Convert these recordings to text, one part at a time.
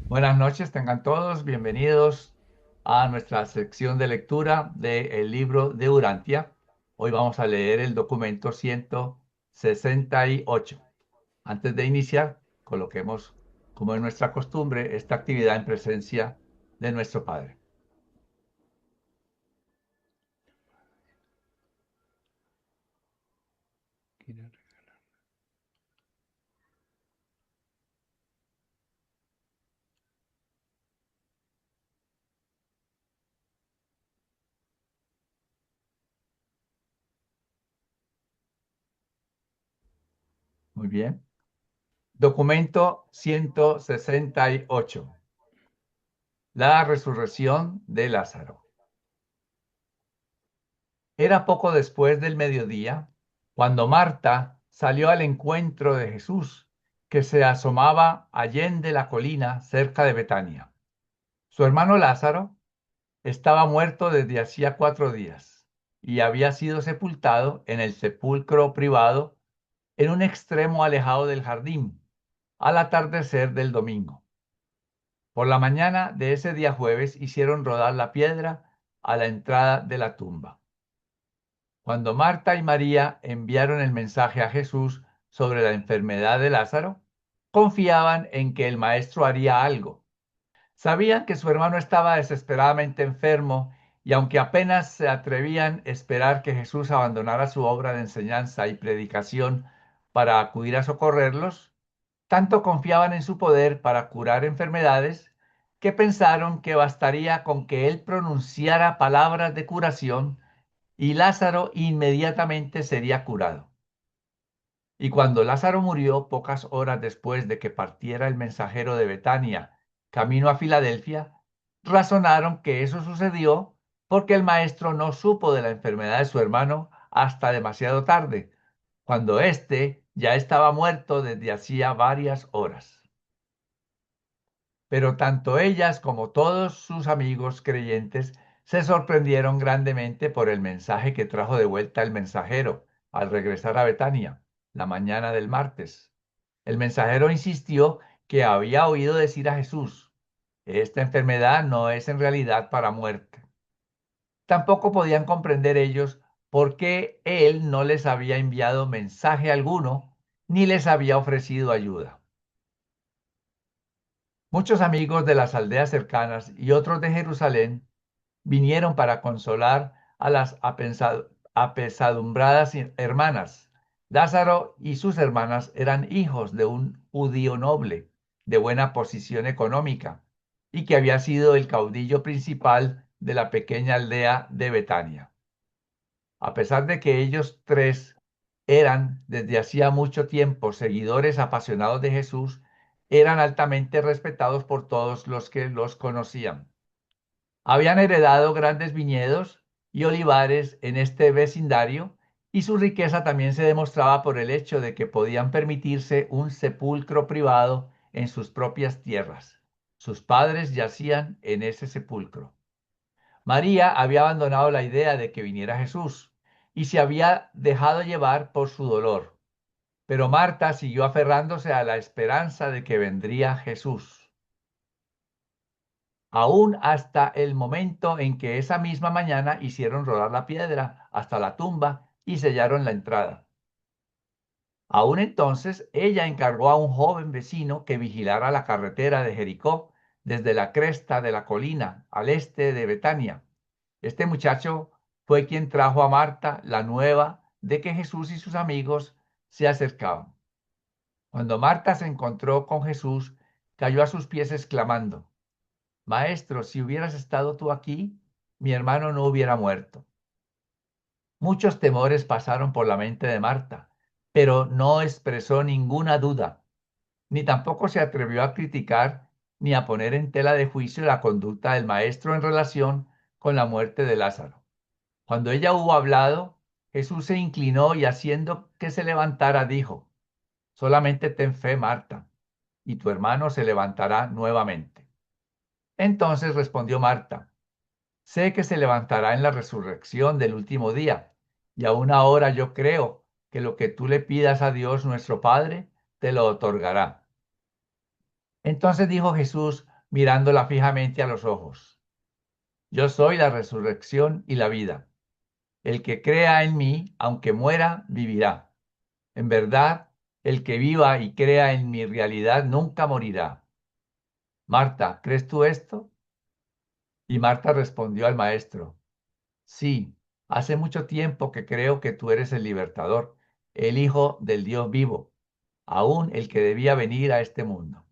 Buenas noches, tengan todos bienvenidos a nuestra sección de lectura del libro de Urantia. Hoy vamos a leer el documento 168. Antes de iniciar, coloquemos, como es nuestra costumbre, esta actividad en presencia de nuestro Padre. Muy bien. Documento 168. La resurrección de Lázaro. Era poco después del mediodía, cuando Marta salió al encuentro de Jesús, que se asomaba allende la colina cerca de Betania. Su hermano Lázaro estaba muerto desde hacía 4 días y había sido sepultado en el sepulcro privado en un extremo alejado del jardín, al atardecer del domingo. Por la mañana de ese día jueves hicieron rodar la piedra a la entrada de la tumba. Cuando Marta y María enviaron el mensaje a Jesús sobre la enfermedad de Lázaro, confiaban en que el maestro haría algo. Sabían que su hermano estaba desesperadamente enfermo y aunque apenas se atrevían a esperar que Jesús abandonara su obra de enseñanza y predicación para acudir a socorrerlos, tanto confiaban en su poder para curar enfermedades que pensaron que bastaría con que él pronunciara palabras de curación y Lázaro inmediatamente sería curado. Y cuando Lázaro murió, pocas horas después de que partiera el mensajero de Betania, camino a Filadelfia, razonaron que eso sucedió porque el maestro no supo de la enfermedad de su hermano hasta demasiado tarde, cuando éste ya estaba muerto desde hacía varias horas. Pero tanto ellas como todos sus amigos creyentes se sorprendieron grandemente por el mensaje que trajo de vuelta el mensajero al regresar a Betania la mañana del martes. El mensajero insistió que había oído decir a Jesús, esta enfermedad no es en realidad para muerte. Tampoco podían comprender ellos por qué él no les había enviado mensaje alguno ni les había ofrecido ayuda. Muchos amigos de las aldeas cercanas y otros de Jerusalén vinieron para consolar a las apesadumbradas hermanas. Lázaro y sus hermanas eran hijos de un judío noble, de buena posición económica, y que había sido el caudillo principal de la pequeña aldea de Betania. A pesar de que ellos tres eran desde hacía mucho tiempo seguidores apasionados de Jesús, eran altamente respetados por todos los que los conocían. Habían heredado grandes viñedos y olivares en este vecindario y su riqueza también se demostraba por el hecho de que podían permitirse un sepulcro privado en sus propias tierras. Sus padres yacían en ese sepulcro. María había abandonado la idea de que viniera Jesús y se había dejado llevar por su dolor, pero Marta siguió aferrándose a la esperanza de que vendría Jesús, aún hasta el momento en que esa misma mañana hicieron rodar la piedra hasta la tumba y sellaron la entrada. Aún entonces, ella encargó a un joven vecino que vigilara la carretera de Jericó desde la cresta de la colina al este de Betania. Este muchacho fue quien trajo a Marta la nueva de que Jesús y sus amigos se acercaban. Cuando Marta se encontró con Jesús, cayó a sus pies exclamando, Maestro, si hubieras estado tú aquí, mi hermano no hubiera muerto. Muchos temores pasaron por la mente de Marta, pero no expresó ninguna duda, ni tampoco se atrevió a criticar ni a poner en tela de juicio la conducta del maestro en relación con la muerte de Lázaro. Cuando ella hubo hablado, Jesús se inclinó y haciendo que se levantara, dijo, solamente ten fe, Marta, y tu hermano se levantará nuevamente. Entonces respondió Marta, sé que se levantará en la resurrección del último día, y aún ahora yo creo que lo que tú le pidas a Dios nuestro Padre, te lo otorgará. Entonces dijo Jesús, mirándola fijamente a los ojos. Yo soy la resurrección y la vida. El que crea en mí, aunque muera, vivirá. En verdad, el que viva y crea en mi realidad nunca morirá. Marta, ¿crees tú esto? Y Marta respondió al maestro, sí, hace mucho tiempo que creo que tú eres el libertador, el Hijo del Dios vivo, aún el que debía venir a este mundo.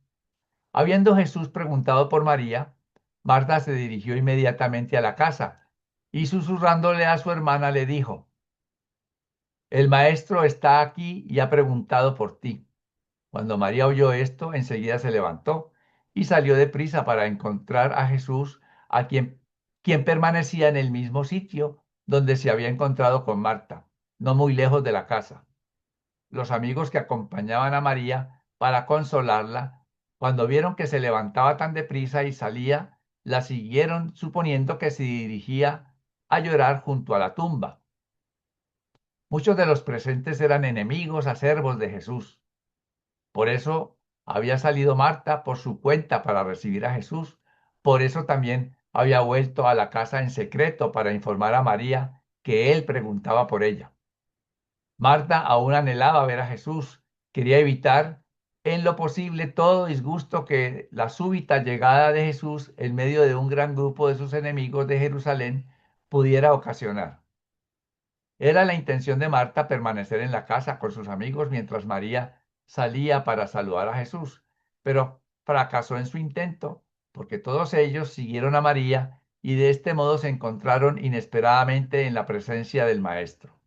Habiendo Jesús preguntado por María, Marta se dirigió inmediatamente a la casa y susurrándole a su hermana le dijo, el maestro está aquí y ha preguntado por ti. Cuando María oyó esto, enseguida se levantó y salió deprisa para encontrar a Jesús, quien permanecía en el mismo sitio donde se había encontrado con Marta, no muy lejos de la casa. Los amigos que acompañaban a María para consolarla, cuando vieron que se levantaba tan deprisa y salía, la siguieron suponiendo que se dirigía a llorar junto a la tumba. Muchos de los presentes eran enemigos acervos de Jesús. Por eso había salido Marta por su cuenta para recibir a Jesús. Por eso también había vuelto a la casa en secreto para informar a María que él preguntaba por ella. Marta aún anhelaba ver a Jesús. Quería evitar en lo posible todo disgusto que la súbita llegada de Jesús en medio de un gran grupo de sus enemigos de Jerusalén pudiera ocasionar. Era la intención de Marta permanecer en la casa con sus amigos mientras María salía para saludar a Jesús, pero fracasó en su intento porque todos ellos siguieron a María y de este modo se encontraron inesperadamente en la presencia del Maestro.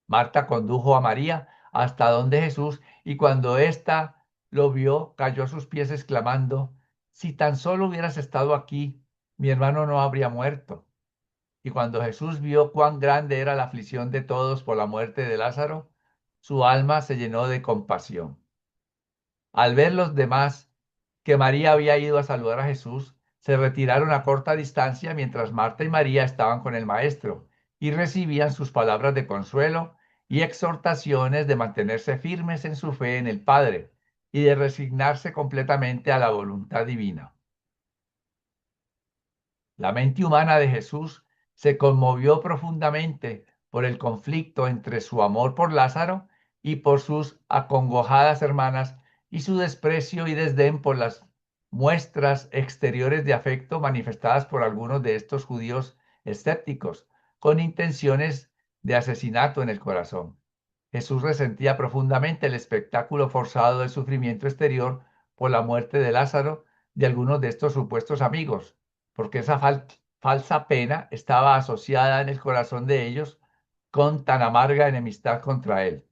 Marta condujo a María hasta donde Jesús y cuando ésta lo vio, cayó a sus pies exclamando, si tan solo hubieras estado aquí, mi hermano no habría muerto. Y cuando Jesús vio cuán grande era la aflicción de todos por la muerte de Lázaro, su alma se llenó de compasión. Al ver los demás que María había ido a saludar a Jesús, se retiraron a corta distancia mientras Marta y María estaban con el Maestro y recibían sus palabras de consuelo y exhortaciones de mantenerse firmes en su fe en el Padre y de resignarse completamente a la voluntad divina. La mente humana de Jesús se conmovió profundamente por el conflicto entre su amor por Lázaro y por sus acongojadas hermanas y su desprecio y desdén por las muestras exteriores de afecto manifestadas por algunos de estos judíos escépticos, con intenciones de asesinato en el corazón. Jesús resentía profundamente el espectáculo forzado del sufrimiento exterior por la muerte de Lázaro de algunos de estos supuestos amigos porque esa falsa pena estaba asociada en el corazón de ellos con tan amarga enemistad contra él.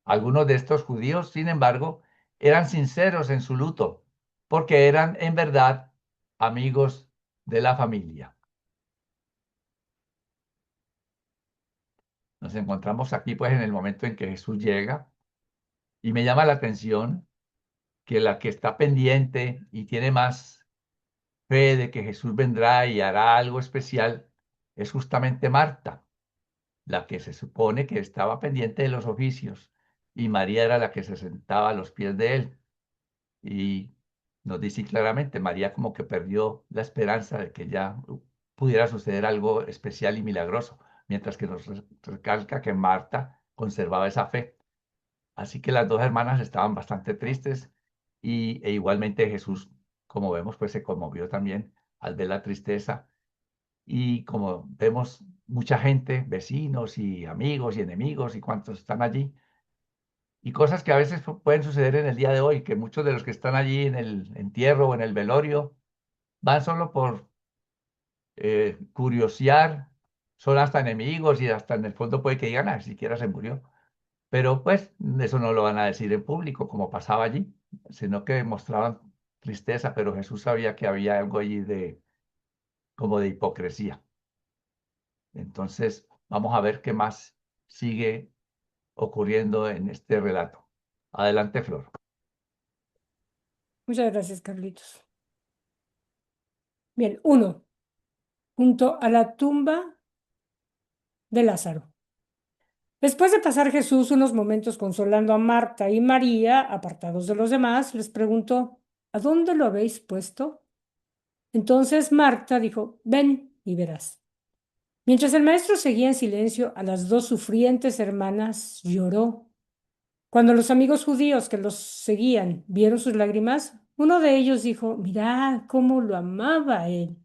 Algunos de estos judíos, sin embargo, eran sinceros en su luto, porque eran en verdad amigos de la familia. Nos encontramos aquí pues en el momento en que Jesús llega y me llama la atención que la que está pendiente y tiene más fe de que Jesús vendrá y hará algo especial es justamente Marta, la que se supone que estaba pendiente de los oficios, y María era la que se sentaba a los pies de él. Y nos dice claramente, María como que perdió la esperanza de que ya pudiera suceder algo especial y milagroso, mientras que nos recalca que Marta conservaba esa fe. Así que las dos hermanas estaban bastante tristes e igualmente Jesús, como vemos, pues se conmovió también al ver la tristeza y como vemos mucha gente, vecinos y amigos y enemigos y cuantos están allí, y cosas que a veces pueden suceder en el día de hoy, que muchos de los que están allí en el entierro o en el velorio van solo por curiosear, son hasta enemigos y hasta en el fondo puede que digan, ah, siquiera se murió. Pero pues eso no lo van a decir en público como pasaba allí, sino que mostraban tristeza, pero Jesús sabía que había algo allí de como de hipocresía. Entonces, vamos a ver qué más sigue ocurriendo en este relato. Adelante, Flor. Muchas gracias, Carlitos. Bien, uno, junto a la tumba de Lázaro. Después de pasar Jesús unos momentos consolando a Marta y María, apartados de los demás, les preguntó, ¿a dónde lo habéis puesto? Entonces Marta dijo, ven y verás. Mientras el maestro seguía en silencio, a las dos sufrientes hermanas lloró. Cuando los amigos judíos que los seguían vieron sus lágrimas, uno de ellos dijo, mirad cómo lo amaba a él.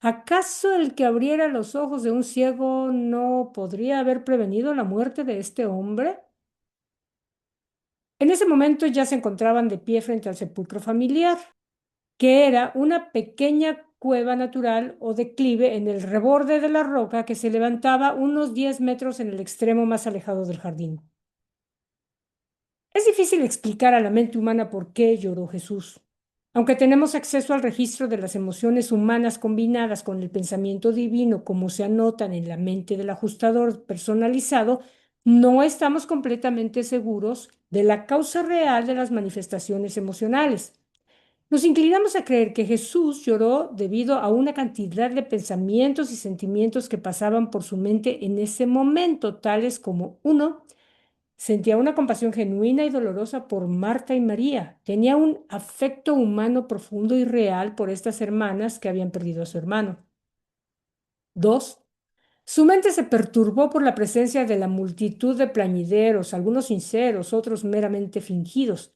¿Acaso el que abriera los ojos de un ciego no podría haber prevenido la muerte de este hombre? En ese momento ya se encontraban de pie frente al sepulcro familiar, que era una pequeña cueva natural o declive en el reborde de la roca que se levantaba unos 10 metros en el extremo más alejado del jardín. Es difícil explicar a la mente humana por qué lloró Jesús. Aunque tenemos acceso al registro de las emociones humanas combinadas con el pensamiento divino, como se anotan en la mente del ajustador personalizado, no estamos completamente seguros de la causa real de las manifestaciones emocionales. Nos inclinamos a creer que Jesús lloró debido a una cantidad de pensamientos y sentimientos que pasaban por su mente en ese momento, tales como uno, sentía una compasión genuina y dolorosa por Marta y María. Tenía un afecto humano profundo y real por estas hermanas que habían perdido a su hermano. Dos, su mente se perturbó por la presencia de la multitud de plañideros, algunos sinceros, otros meramente fingidos.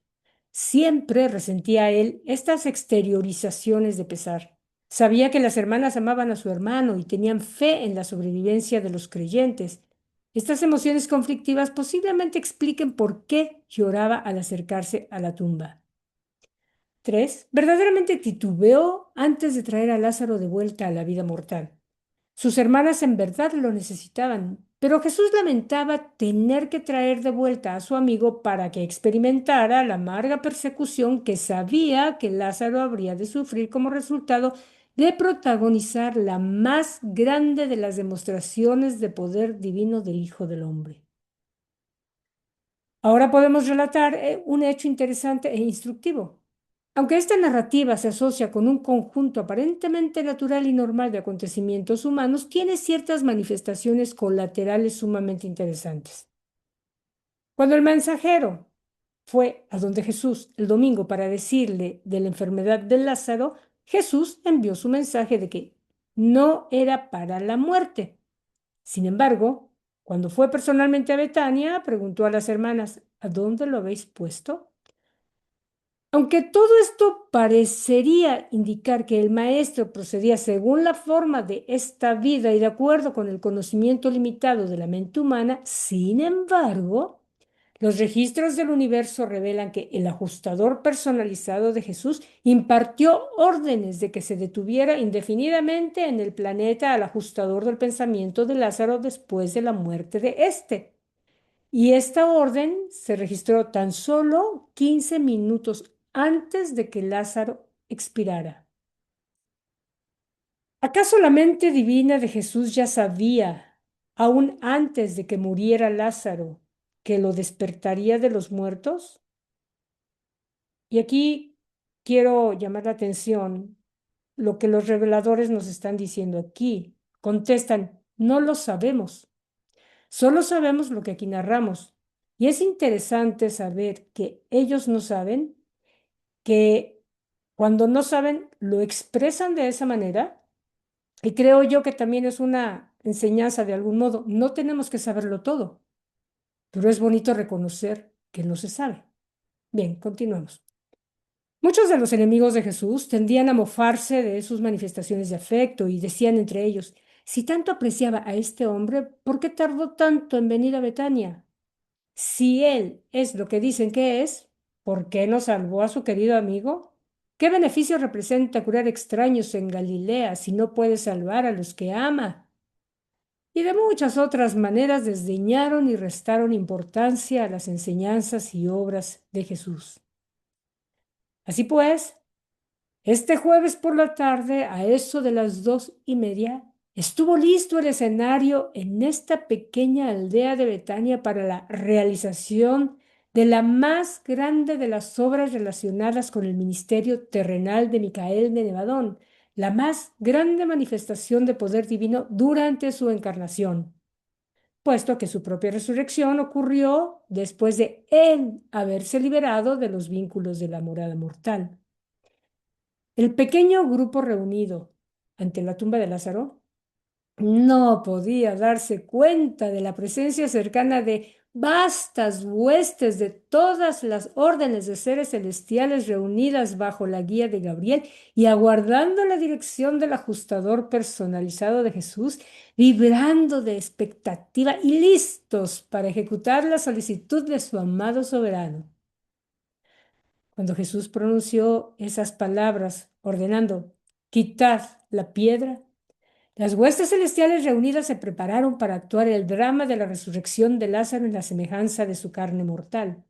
Siempre resentía él estas exteriorizaciones de pesar. Sabía que las hermanas amaban a su hermano y tenían fe en la sobrevivencia de los creyentes. Estas emociones conflictivas posiblemente expliquen por qué lloraba al acercarse a la tumba. 3. Verdaderamente titubeó antes de traer a Lázaro de vuelta a la vida mortal. Sus hermanas en verdad lo necesitaban, pero Jesús lamentaba tener que traer de vuelta a su amigo para que experimentara la amarga persecución que sabía que Lázaro habría de sufrir como resultado de protagonizar la más grande de las demostraciones de poder divino del Hijo del Hombre. Ahora podemos relatar un hecho interesante e instructivo. Aunque esta narrativa se asocia con un conjunto aparentemente natural y normal de acontecimientos humanos, tiene ciertas manifestaciones colaterales sumamente interesantes. Cuando el mensajero fue a donde Jesús el domingo para decirle de la enfermedad de Lázaro, Jesús envió su mensaje de que no era para la muerte. Sin embargo, cuando fue personalmente a Betania, preguntó a las hermanas, ¿a dónde lo habéis puesto? Aunque todo esto parecería indicar que el maestro procedía según la forma de esta vida y de acuerdo con el conocimiento limitado de la mente humana, sin embargo, los registros del universo revelan que el ajustador personalizado de Jesús impartió órdenes de que se detuviera indefinidamente en el planeta al ajustador del pensamiento de Lázaro después de la muerte de éste. Y esta orden se registró tan solo 15 minutos antes de que Lázaro expirara. ¿Acaso la mente divina de Jesús ya sabía, aún antes de que muriera Lázaro, que lo despertaría de los muertos? Y aquí quiero llamar la atención lo que los reveladores nos están diciendo aquí. Contestan, no lo sabemos. Solo sabemos lo que aquí narramos. Y es interesante saber que ellos no saben, que cuando no saben lo expresan de esa manera. Y creo yo que también es una enseñanza de algún modo. No tenemos que saberlo todo, pero es bonito reconocer que no se sabe. Bien, continuamos. Muchos de los enemigos de Jesús tendían a mofarse de sus manifestaciones de afecto y decían entre ellos, si tanto apreciaba a este hombre, ¿por qué tardó tanto en venir a Betania? Si él es lo que dicen que es, ¿por qué no salvó a su querido amigo? ¿Qué beneficio representa curar extraños en Galilea si no puede salvar a los que ama? Y de muchas otras maneras desdeñaron y restaron importancia a las enseñanzas y obras de Jesús. Así pues, este jueves por la tarde, a eso de las 2:30, estuvo listo el escenario en esta pequeña aldea de Betania para la realización de la más grande de las obras relacionadas con el ministerio terrenal de Micael de Nevadón, la más grande manifestación de poder divino durante su encarnación, puesto que su propia resurrección ocurrió después de él haberse liberado de los vínculos de la morada mortal. El pequeño grupo reunido ante la tumba de Lázaro no podía darse cuenta de la presencia cercana de vastas huestes de todas las órdenes de seres celestiales reunidas bajo la guía de Gabriel y aguardando la dirección del ajustador personalizado de Jesús, vibrando de expectativa y listos para ejecutar la solicitud de su amado soberano. Cuando Jesús pronunció esas palabras, ordenando, quitad la piedra, las huestes celestiales reunidas se prepararon para actuar el drama de la resurrección de Lázaro en la semejanza de su carne mortal.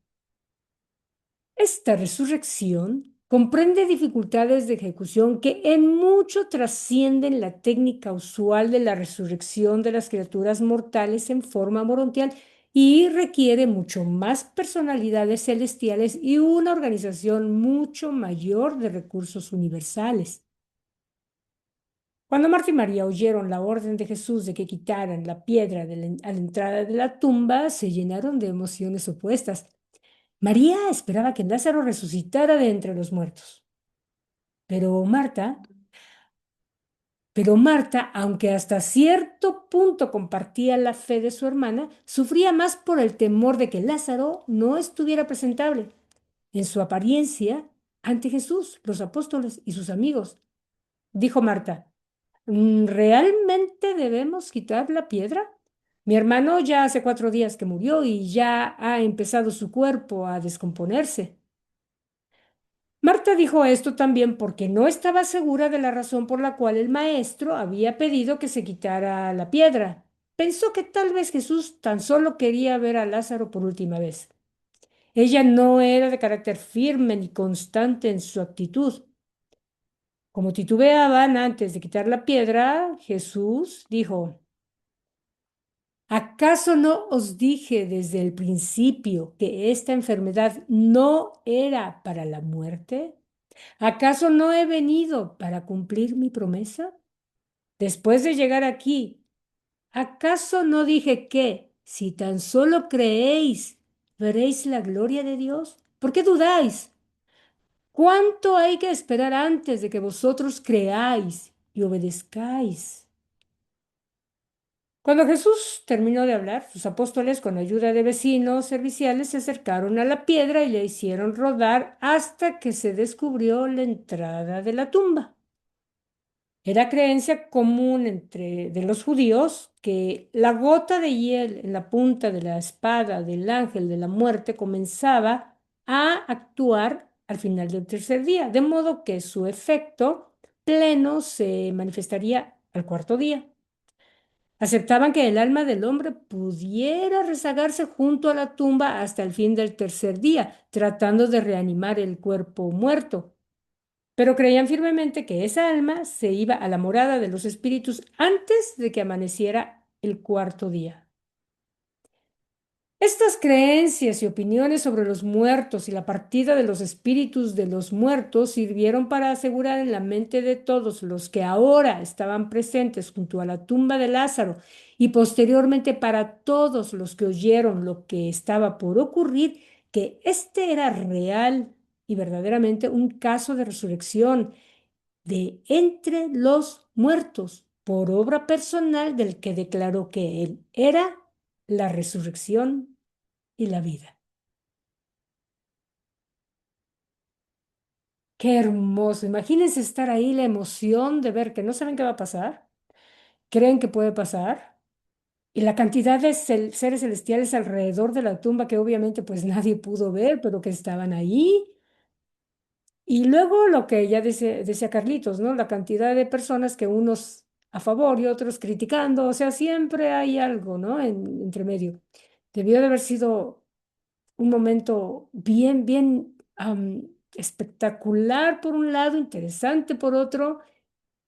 Esta resurrección comprende dificultades de ejecución que en mucho trascienden la técnica usual de la resurrección de las criaturas mortales en forma morontial y requiere mucho más personalidades celestiales y una organización mucho mayor de recursos universales. Cuando Marta y María oyeron la orden de Jesús de que quitaran la piedra a la entrada de la tumba, se llenaron de emociones opuestas. María esperaba que Lázaro resucitara de entre los muertos. Pero Marta, pero Marta, aunque hasta cierto punto compartía la fe de su hermana, sufría más por el temor de que Lázaro no estuviera presentable en su apariencia ante Jesús, los apóstoles y sus amigos. Dijo Marta, ¿realmente debemos quitar la piedra? Mi hermano ya hace 4 días que murió y ya ha empezado su cuerpo a descomponerse. Marta dijo esto también porque no estaba segura de la razón por la cual el maestro había pedido que se quitara la piedra. Pensó que tal vez Jesús tan solo quería ver a Lázaro por última vez. Ella no era de carácter firme ni constante en su actitud. Como titubeaban antes de quitar la piedra, Jesús dijo, ¿acaso no os dije desde el principio que esta enfermedad no era para la muerte? ¿Acaso no he venido para cumplir mi promesa? Después de llegar aquí, ¿acaso no dije que, si tan solo creéis, veréis la gloria de Dios? ¿Por qué dudáis? ¿Cuánto hay que esperar antes de que vosotros creáis y obedezcáis? Cuando Jesús terminó de hablar, sus apóstoles, con ayuda de vecinos serviciales, se acercaron a la piedra y le hicieron rodar hasta que se descubrió la entrada de la tumba. Era creencia común de los judíos que la gota de hiel en la punta de la espada del ángel de la muerte comenzaba a actuar al final del tercer día, de modo que su efecto pleno se manifestaría al cuarto día. Aceptaban que el alma del hombre pudiera rezagarse junto a la tumba hasta el fin del tercer día, tratando de reanimar el cuerpo muerto, pero creían firmemente que esa alma se iba a la morada de los espíritus antes de que amaneciera el cuarto día. Estas creencias y opiniones sobre los muertos y la partida de los espíritus de los muertos sirvieron para asegurar en la mente de todos los que ahora estaban presentes junto a la tumba de Lázaro y posteriormente para todos los que oyeron lo que estaba por ocurrir, que este era real y verdaderamente un caso de resurrección de entre los muertos por obra personal del que declaró que él era la resurrección y la vida. Qué hermoso. Imagínense estar ahí, la emoción de ver que no saben qué va a pasar, creen que puede pasar, y la cantidad de seres celestiales alrededor de la tumba que obviamente pues nadie pudo ver, pero que estaban ahí. Y luego lo que ya decía Carlitos, ¿no? La cantidad de personas que unos a favor y otros criticando, o sea, siempre hay algo, ¿no? Entre medio. Debió de haber sido un momento bien, bien espectacular por un lado, interesante por otro,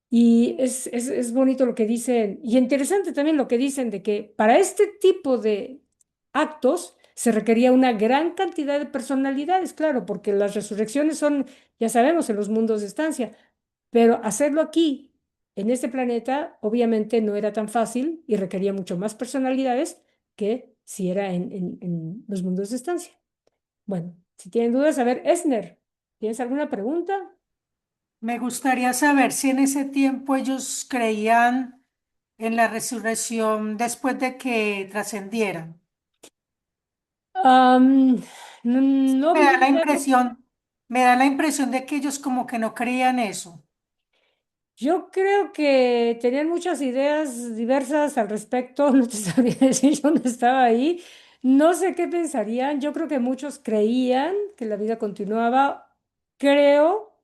y es bonito lo que dicen, y interesante también lo que dicen de que para este tipo de actos se requería una gran cantidad de personalidades, claro, porque las resurrecciones son, ya sabemos, en los mundos de estancia, pero hacerlo aquí, en este planeta, obviamente no era tan fácil y requería mucho más personalidades que si era en los mundos de estancia. Bueno, si tienen dudas, a ver, Esner, ¿tienes alguna pregunta? Me gustaría saber si en ese tiempo ellos creían en la resurrección después de que trascendieran. Am, no Me da la bien dato. impresión, me da la impresión de que ellos como que no creían eso. Yo creo que tenían muchas ideas diversas al respecto, no te sabría decir, yo no estaba ahí, no sé qué pensarían, yo creo que muchos creían que la vida continuaba, creo,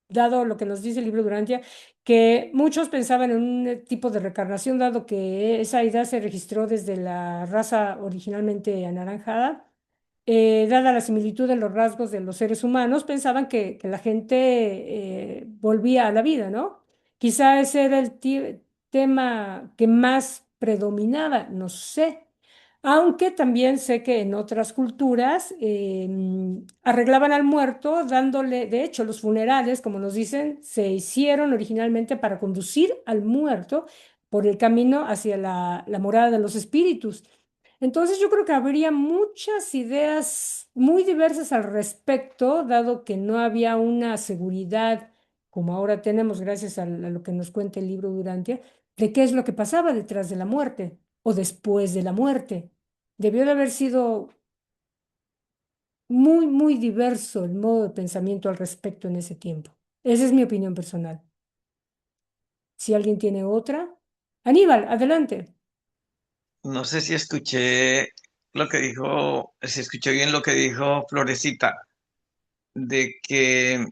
dado lo que nos dice el libro Durantia, que muchos pensaban en un tipo de reencarnación, dado que esa idea se registró desde la raza originalmente anaranjada dada la similitud en los rasgos de los seres humanos, pensaban que la gente volvía a la vida, ¿no? Quizá ese era el tema que más predominaba, no sé. Aunque también sé que en otras culturas arreglaban al muerto dándole, de hecho, los funerales, como nos dicen, se hicieron originalmente para conducir al muerto por el camino hacia la morada de los espíritus. Entonces yo creo que habría muchas ideas muy diversas al respecto, dado que no había una seguridad como ahora tenemos gracias a lo que nos cuenta el libro Durantia, de qué es lo que pasaba detrás de la muerte o después de la muerte. Debió de haber sido muy, muy diverso el modo de pensamiento al respecto en ese tiempo. Esa es mi opinión personal. Si alguien tiene otra. Aníbal, adelante. No sé si escuché lo que dijo, si escuché bien lo que dijo Florecita, de que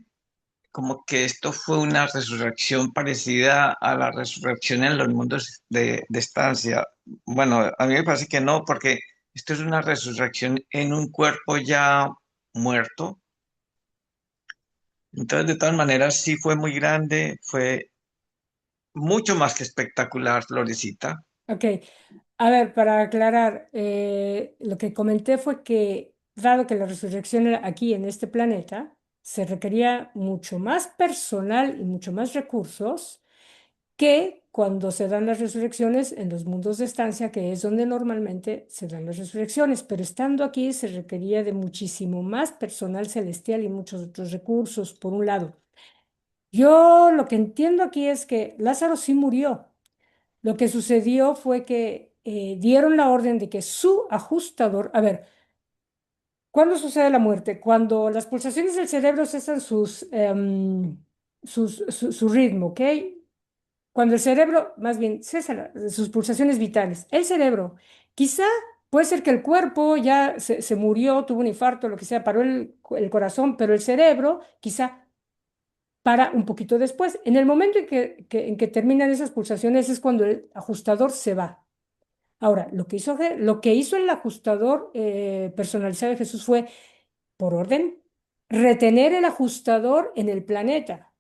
como que esto fue una resurrección parecida a la resurrección en los mundos de estancia. Bueno, a mí me parece que no, porque esto es una resurrección en un cuerpo ya muerto. Entonces, de todas maneras, sí fue muy grande, fue mucho más que espectacular, Florecita. Ok, a ver, para aclarar, lo que comenté fue que, dado que la resurrección era aquí en este planeta, se requería mucho más personal y mucho más recursos que cuando se dan las resurrecciones en los mundos de estancia, que es donde normalmente se dan las resurrecciones. Pero estando aquí se requería de muchísimo más personal celestial y muchos otros recursos, por un lado. Yo lo que entiendo aquí es que Lázaro sí murió. Lo que sucedió fue que dieron la orden de que su ajustador, a ver, ¿cuándo sucede la muerte? Cuando las pulsaciones del cerebro cesan su ritmo, ¿ok? Cuando el cerebro, más bien, cesa sus pulsaciones vitales. El cerebro, quizá puede ser que el cuerpo ya se murió, tuvo un infarto, lo que sea, paró el corazón, pero el cerebro quizá para un poquito después. En el momento en que terminan esas pulsaciones es cuando el ajustador se va. Ahora, lo que hizo el ajustador personalizado de Jesús fue, por orden, retener el ajustador en el planeta.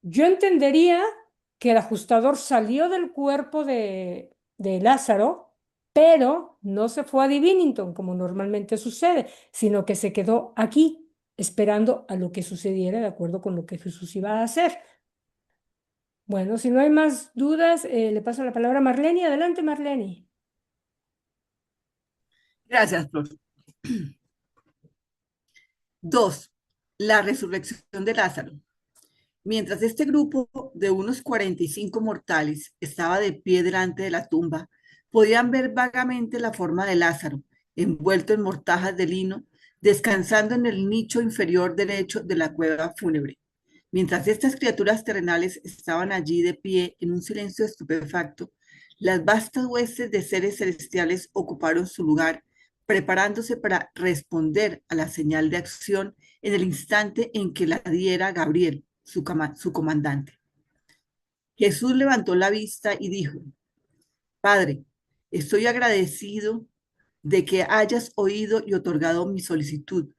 Yo entendería que el ajustador salió del cuerpo de Lázaro, pero no se fue a Divinington, como normalmente sucede, sino que se quedó aquí, esperando a lo que sucediera de acuerdo con lo que Jesús iba a hacer. Bueno, si no hay más dudas, le paso la palabra a Marlene. Adelante, Marlene. Gracias, Flor. Dos, la resurrección de Lázaro. Mientras este grupo de unos 45 mortales estaba de pie delante de la tumba, podían ver vagamente la forma de Lázaro, envuelto en mortajas de lino, descansando en el nicho inferior derecho de la cueva fúnebre. Mientras estas criaturas terrenales estaban allí de pie en un silencio estupefacto, las vastas huestes de seres celestiales ocuparon su lugar, preparándose para responder a la señal de acción en el instante en que la diera Gabriel, su comandante. Jesús levantó la vista y dijo: Padre, estoy agradecido de que hayas oído y otorgado mi solicitud.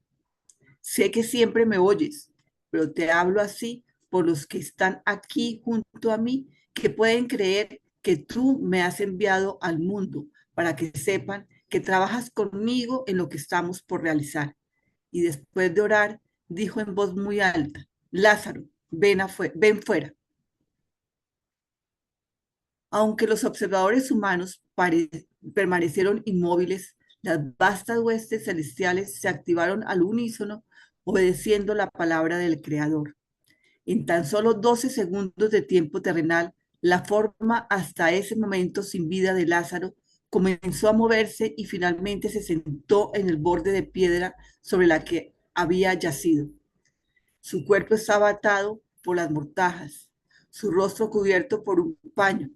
Sé que siempre me oyes, pero te hablo así por los que están aquí junto a mí, que pueden creer que tú me has enviado al mundo para que sepan que trabajas conmigo en lo que estamos por realizar. Y después de orar, dijo en voz muy alta: Lázaro, ven fuera. Aunque los observadores humanos permanecieron inmóviles, las vastas huestes celestiales se activaron al unísono, obedeciendo la palabra del Creador. En tan solo 12 segundos de tiempo terrenal, la forma hasta ese momento sin vida de Lázaro comenzó a moverse y finalmente se sentó en el borde de piedra sobre la que había yacido. Su cuerpo estaba atado por las mortajas, su rostro cubierto por un paño.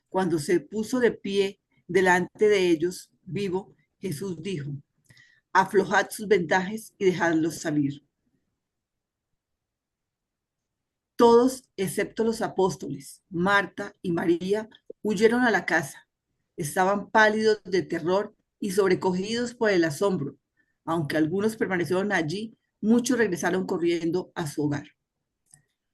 Cuando se puso de pie delante de ellos, vivo, Jesús dijo: aflojad sus vendajes y dejadlos salir. Todos, excepto los apóstoles, Marta y María, huyeron a la casa. Estaban pálidos de terror y sobrecogidos por el asombro. Aunque algunos permanecieron allí, muchos regresaron corriendo a su hogar.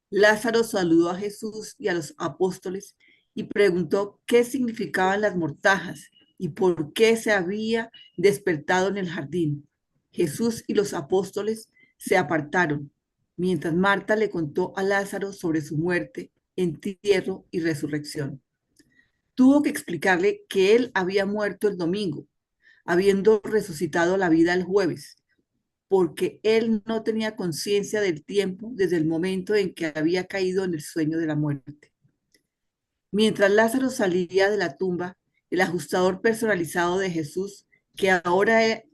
Lázaro saludó a Jesús y a los apóstoles y preguntó qué significaban las mortajas y por qué se había despertado en el jardín. Jesús y los apóstoles se apartaron, mientras Marta le contó a Lázaro sobre su muerte, entierro y resurrección. Tuvo que explicarle que él había muerto el domingo, habiendo resucitado la vida el jueves, porque él no tenía conciencia del tiempo desde el momento en que había caído en el sueño de la muerte. Mientras Lázaro salía de la tumba, el ajustador personalizado de Jesús, que ahora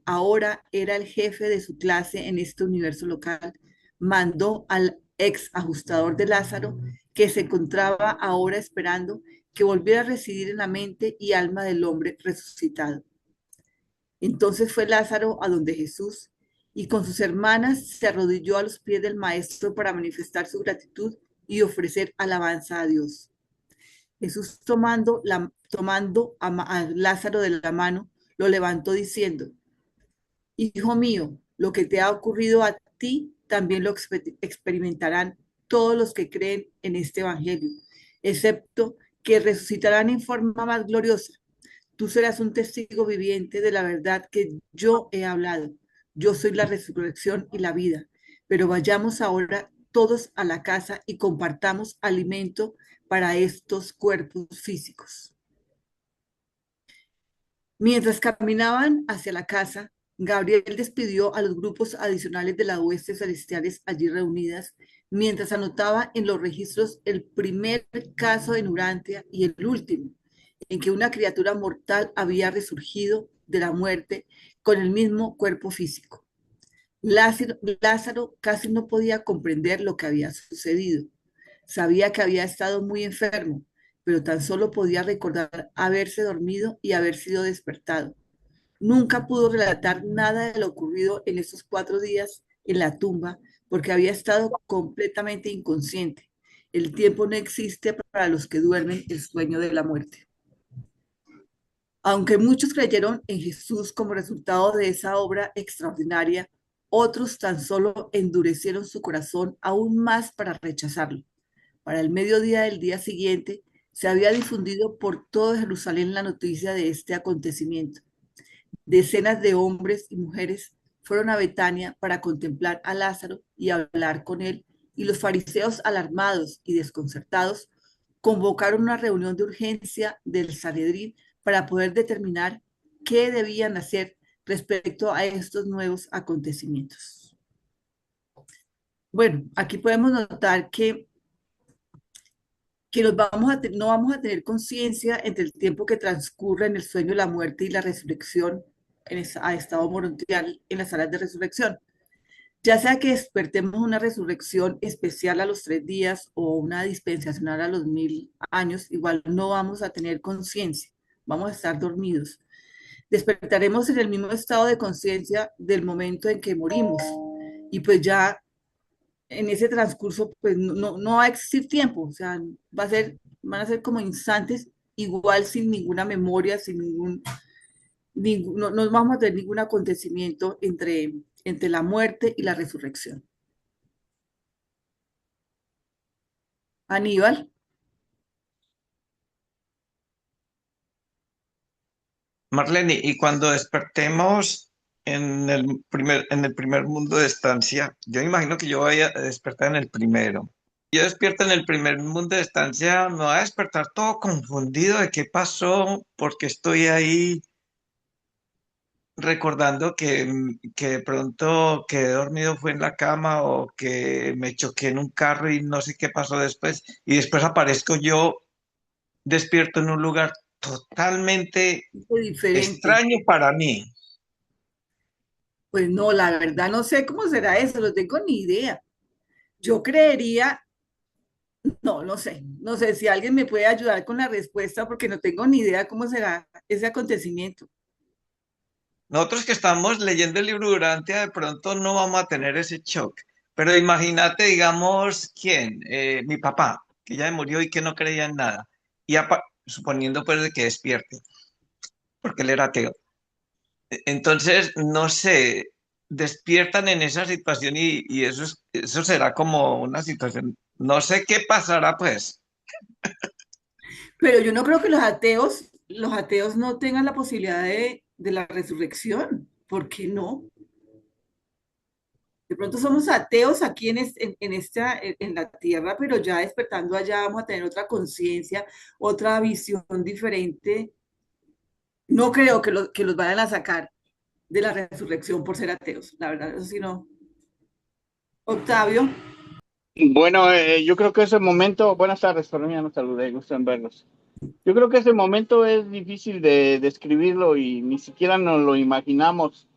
era el jefe de su clase en este universo local, mandó al ex ajustador de Lázaro, que se encontraba ahora esperando, que volviera a residir en la mente y alma del hombre resucitado. Entonces fue Lázaro a donde Jesús y con sus hermanas se arrodilló a los pies del Maestro para manifestar su gratitud y ofrecer alabanza a Dios. Jesús tomando a Lázaro de la mano, lo levantó diciendo: hijo mío, lo que te ha ocurrido a ti también lo experimentarán todos los que creen en este evangelio, excepto que resucitarán en forma más gloriosa. Tú serás un testigo viviente de la verdad que yo he hablado. Yo soy la resurrección y la vida. Pero vayamos ahora todos a la casa y compartamos alimento para estos cuerpos físicos. Mientras caminaban hacia la casa, Gabriel despidió a los grupos adicionales de las huestes celestiales allí reunidas, mientras anotaba en los registros el primer caso de Nurantia y el último, en que una criatura mortal había resurgido de la muerte con el mismo cuerpo físico. Lázaro casi no podía comprender lo que había sucedido. Sabía que había estado muy enfermo, pero tan solo podía recordar haberse dormido y haber sido despertado. Nunca pudo relatar nada de lo ocurrido en esos 4 días en la tumba porque había estado completamente inconsciente. El tiempo no existe para los que duermen el sueño de la muerte. Aunque muchos creyeron en Jesús como resultado de esa obra extraordinaria, otros tan solo endurecieron su corazón aún más para rechazarlo. Para el mediodía del día siguiente, se había difundido por todo Jerusalén la noticia de este acontecimiento. Decenas de hombres y mujeres fueron a Betania para contemplar a Lázaro y hablar con él, y los fariseos, alarmados y desconcertados, convocaron una reunión de urgencia del Sanedrín para poder determinar qué debían hacer respecto a estos nuevos acontecimientos. Bueno, aquí podemos notar que no vamos a tener conciencia entre el tiempo que transcurre en el sueño, la muerte y la resurrección a estado morontial en las salas de resurrección. Ya sea que despertemos una resurrección especial a los 3 días o una dispensacional a los 1000 años, igual no vamos a tener conciencia, vamos a estar dormidos. Despertaremos en el mismo estado de conciencia del momento en que morimos y pues ya en ese transcurso pues no va a existir tiempo, o sea, van a ser como instantes igual sin ninguna memoria, sin no vamos a tener ningún acontecimiento entre la muerte y la resurrección. Aníbal. Marlene, y cuando despertemos en el primer mundo de estancia, yo imagino que yo voy a despertar en el primero. Yo despierto en el primer mundo de estancia, me va a despertar todo confundido de qué pasó, porque estoy ahí. recordando que de pronto quedé dormido fue en la cama o que me choqué en un carro y no sé qué pasó después. Y después aparezco yo despierto en un lugar totalmente Diferente. extraño para mí. Pues no, la verdad no sé cómo será eso, no tengo ni idea. Yo creería, no, no sé si alguien me puede ayudar con la respuesta porque no tengo ni idea cómo será ese acontecimiento. Nosotros que estamos leyendo el libro Durante, de pronto no vamos a tener ese shock. Pero imagínate, digamos, ¿quién? Mi papá, que ya murió y que no creía en nada. Y suponiendo pues de que despierte, porque él era ateo. Entonces, no sé, despiertan en esa situación y eso, eso será como una situación, no sé qué pasará pues. Pero yo no creo que los ateos no tengan la posibilidad de la resurrección. ¿Por qué no? De pronto somos ateos aquí en la tierra, pero ya despertando allá vamos a tener otra conciencia, otra visión diferente. No creo que los vayan a sacar de la resurrección por ser ateos, la verdad, eso sí no. Octavio, Bueno, yo creo que ese momento, buenas tardes, por mí ya nos saludé, gusto en verlos. Yo creo que ese momento es difícil de describirlo y ni siquiera nos lo imaginamos.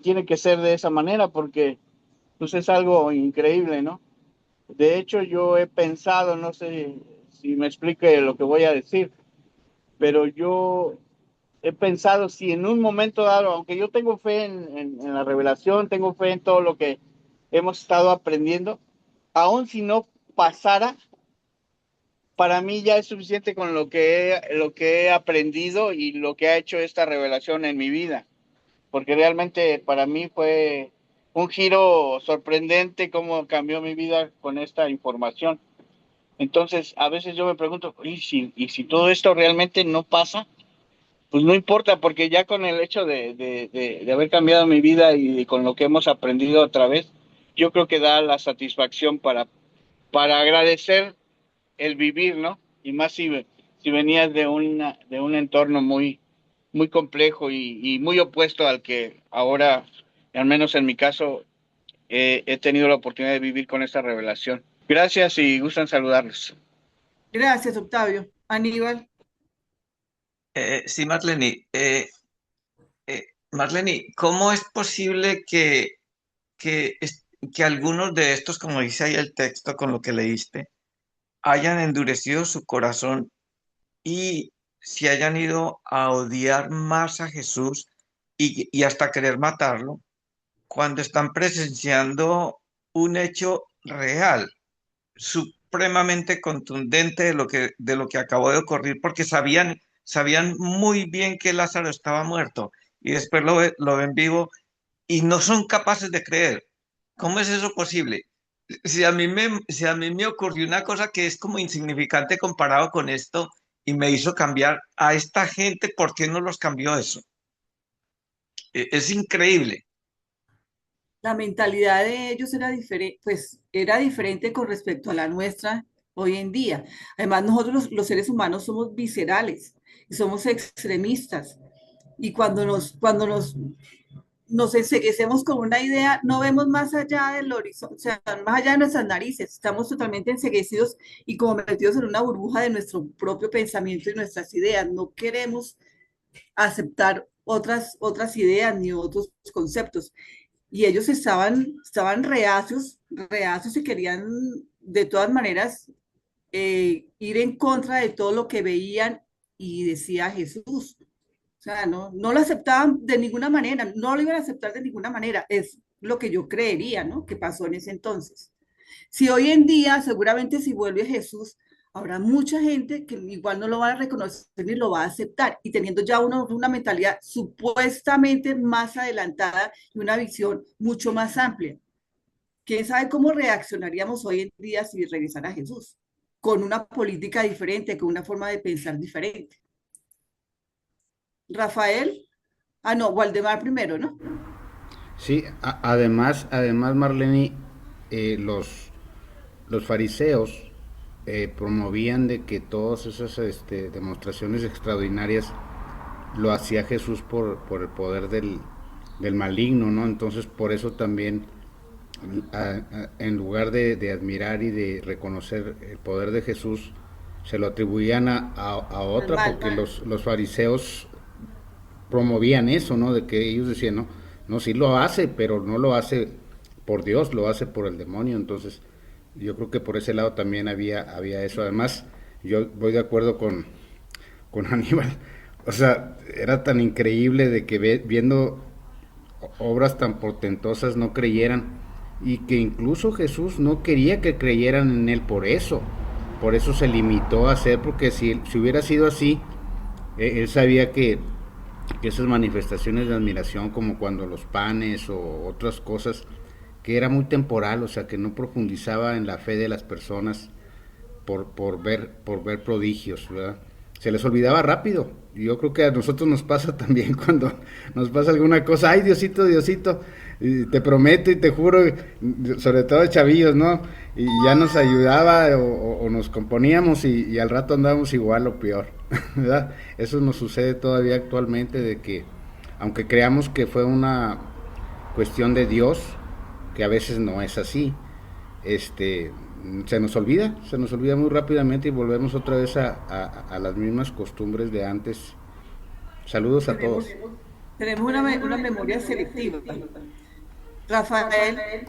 Tiene que ser de esa manera porque pues es algo increíble, ¿no? De hecho, yo he pensado, no sé si me explique lo que voy a decir, pero yo he pensado si en un momento dado, aunque yo tengo fe en la revelación, tengo fe en todo lo que hemos estado aprendiendo, aun si no pasara, para mí ya es suficiente con lo que he aprendido y lo que ha hecho esta revelación en mi vida, porque realmente para mí fue un giro sorprendente cómo cambió mi vida con esta información. Entonces, a veces yo me pregunto, y si todo esto realmente no pasa? Pues no importa, porque ya con el hecho de haber cambiado mi vida y con lo que hemos aprendido otra vez, yo creo que da la satisfacción para agradecer el vivir, ¿no? Y más si venías de un entorno muy complejo y muy opuesto al que ahora, al menos en mi caso, he tenido la oportunidad de vivir con esta revelación. Gracias y gustan saludarlos. gracias, Octavio. Aníbal, Sí, Marlene, Marlene, ¿cómo es posible que algunos de estos, como dice ahí el texto con lo que leíste, hayan endurecido su corazón y se hayan ido a odiar más a Jesús y hasta querer matarlo cuando están presenciando un hecho real, supremamente contundente de lo que acabó de ocurrir, porque sabían muy bien que Lázaro estaba muerto y después lo ven vivo y no son capaces de creer? ¿Cómo es eso posible? Si a mí me ocurrió una cosa que es como insignificante comparado con esto y me hizo cambiar a esta gente, ¿por qué no los cambió eso? Es increíble. la mentalidad de ellos era diferente, pues era diferente con respecto a la nuestra hoy en día. Además, nosotros los seres humanos somos viscerales y somos extremistas. Y nos enceguecemos con una idea, no vemos más allá del horizonte, o sea, más allá de nuestras narices, estamos totalmente enceguecidos y como metidos en una burbuja de nuestro propio pensamiento y nuestras ideas. No queremos aceptar otras ideas ni otros conceptos. Y ellos estaban reacios y querían de todas maneras ir en contra de todo lo que veían y decía Jesús. O sea, no lo aceptaban de ninguna manera, no lo iban a aceptar de ninguna manera. Es lo que yo creería, ¿no? Que pasó en ese entonces. Si hoy en día, seguramente si vuelve Jesús, habrá mucha gente que igual no lo va a reconocer ni lo va a aceptar. Y teniendo ya una mentalidad supuestamente más adelantada y una visión mucho más amplia. ¿Quién sabe cómo reaccionaríamos hoy en día si regresara Jesús? Con una política diferente, con una forma de pensar diferente. Rafael, no, Waldemar primero, ¿no? Sí, además Marlene, eh, los, los fariseos promovían de que todas esas demostraciones extraordinarias lo hacía Jesús por el poder del maligno, ¿no? Entonces por eso también, en lugar de admirar y de reconocer el poder de Jesús, se lo atribuían a Al otra, mal. porque los fariseos promovían eso, ¿no? De que ellos decían, no, no, sí lo hace, pero no lo hace por Dios, lo hace por el demonio. Entonces, yo creo que por ese lado también había eso. Además, yo voy de acuerdo con Aníbal. O sea, era tan increíble de que viendo obras tan portentosas no creyeran, y que incluso Jesús no quería que creyeran en él por eso se limitó a hacer, porque si hubiera sido así, él sabía que esas manifestaciones de admiración, como cuando los panes o otras cosas, que era muy temporal, o sea, que no profundizaba en la fe de las personas por ver prodigios, ¿verdad? Se les olvidaba rápido. Y yo creo que a nosotros nos pasa también cuando nos pasa alguna cosa. Ay, Diosito, Diosito, y te prometo y te juro, sobre todo chavillos, ¿no? Y ya nos ayudaba o nos componíamos y al rato andábamos igual o peor, ¿verdad? Eso nos sucede todavía actualmente, de que aunque creamos que fue una cuestión de Dios, que a veces no es así, este, se nos olvida muy rápidamente y volvemos otra vez a las mismas costumbres de antes. Saludos a todos. Tenemos, tenemos una memoria selectiva. Rafael,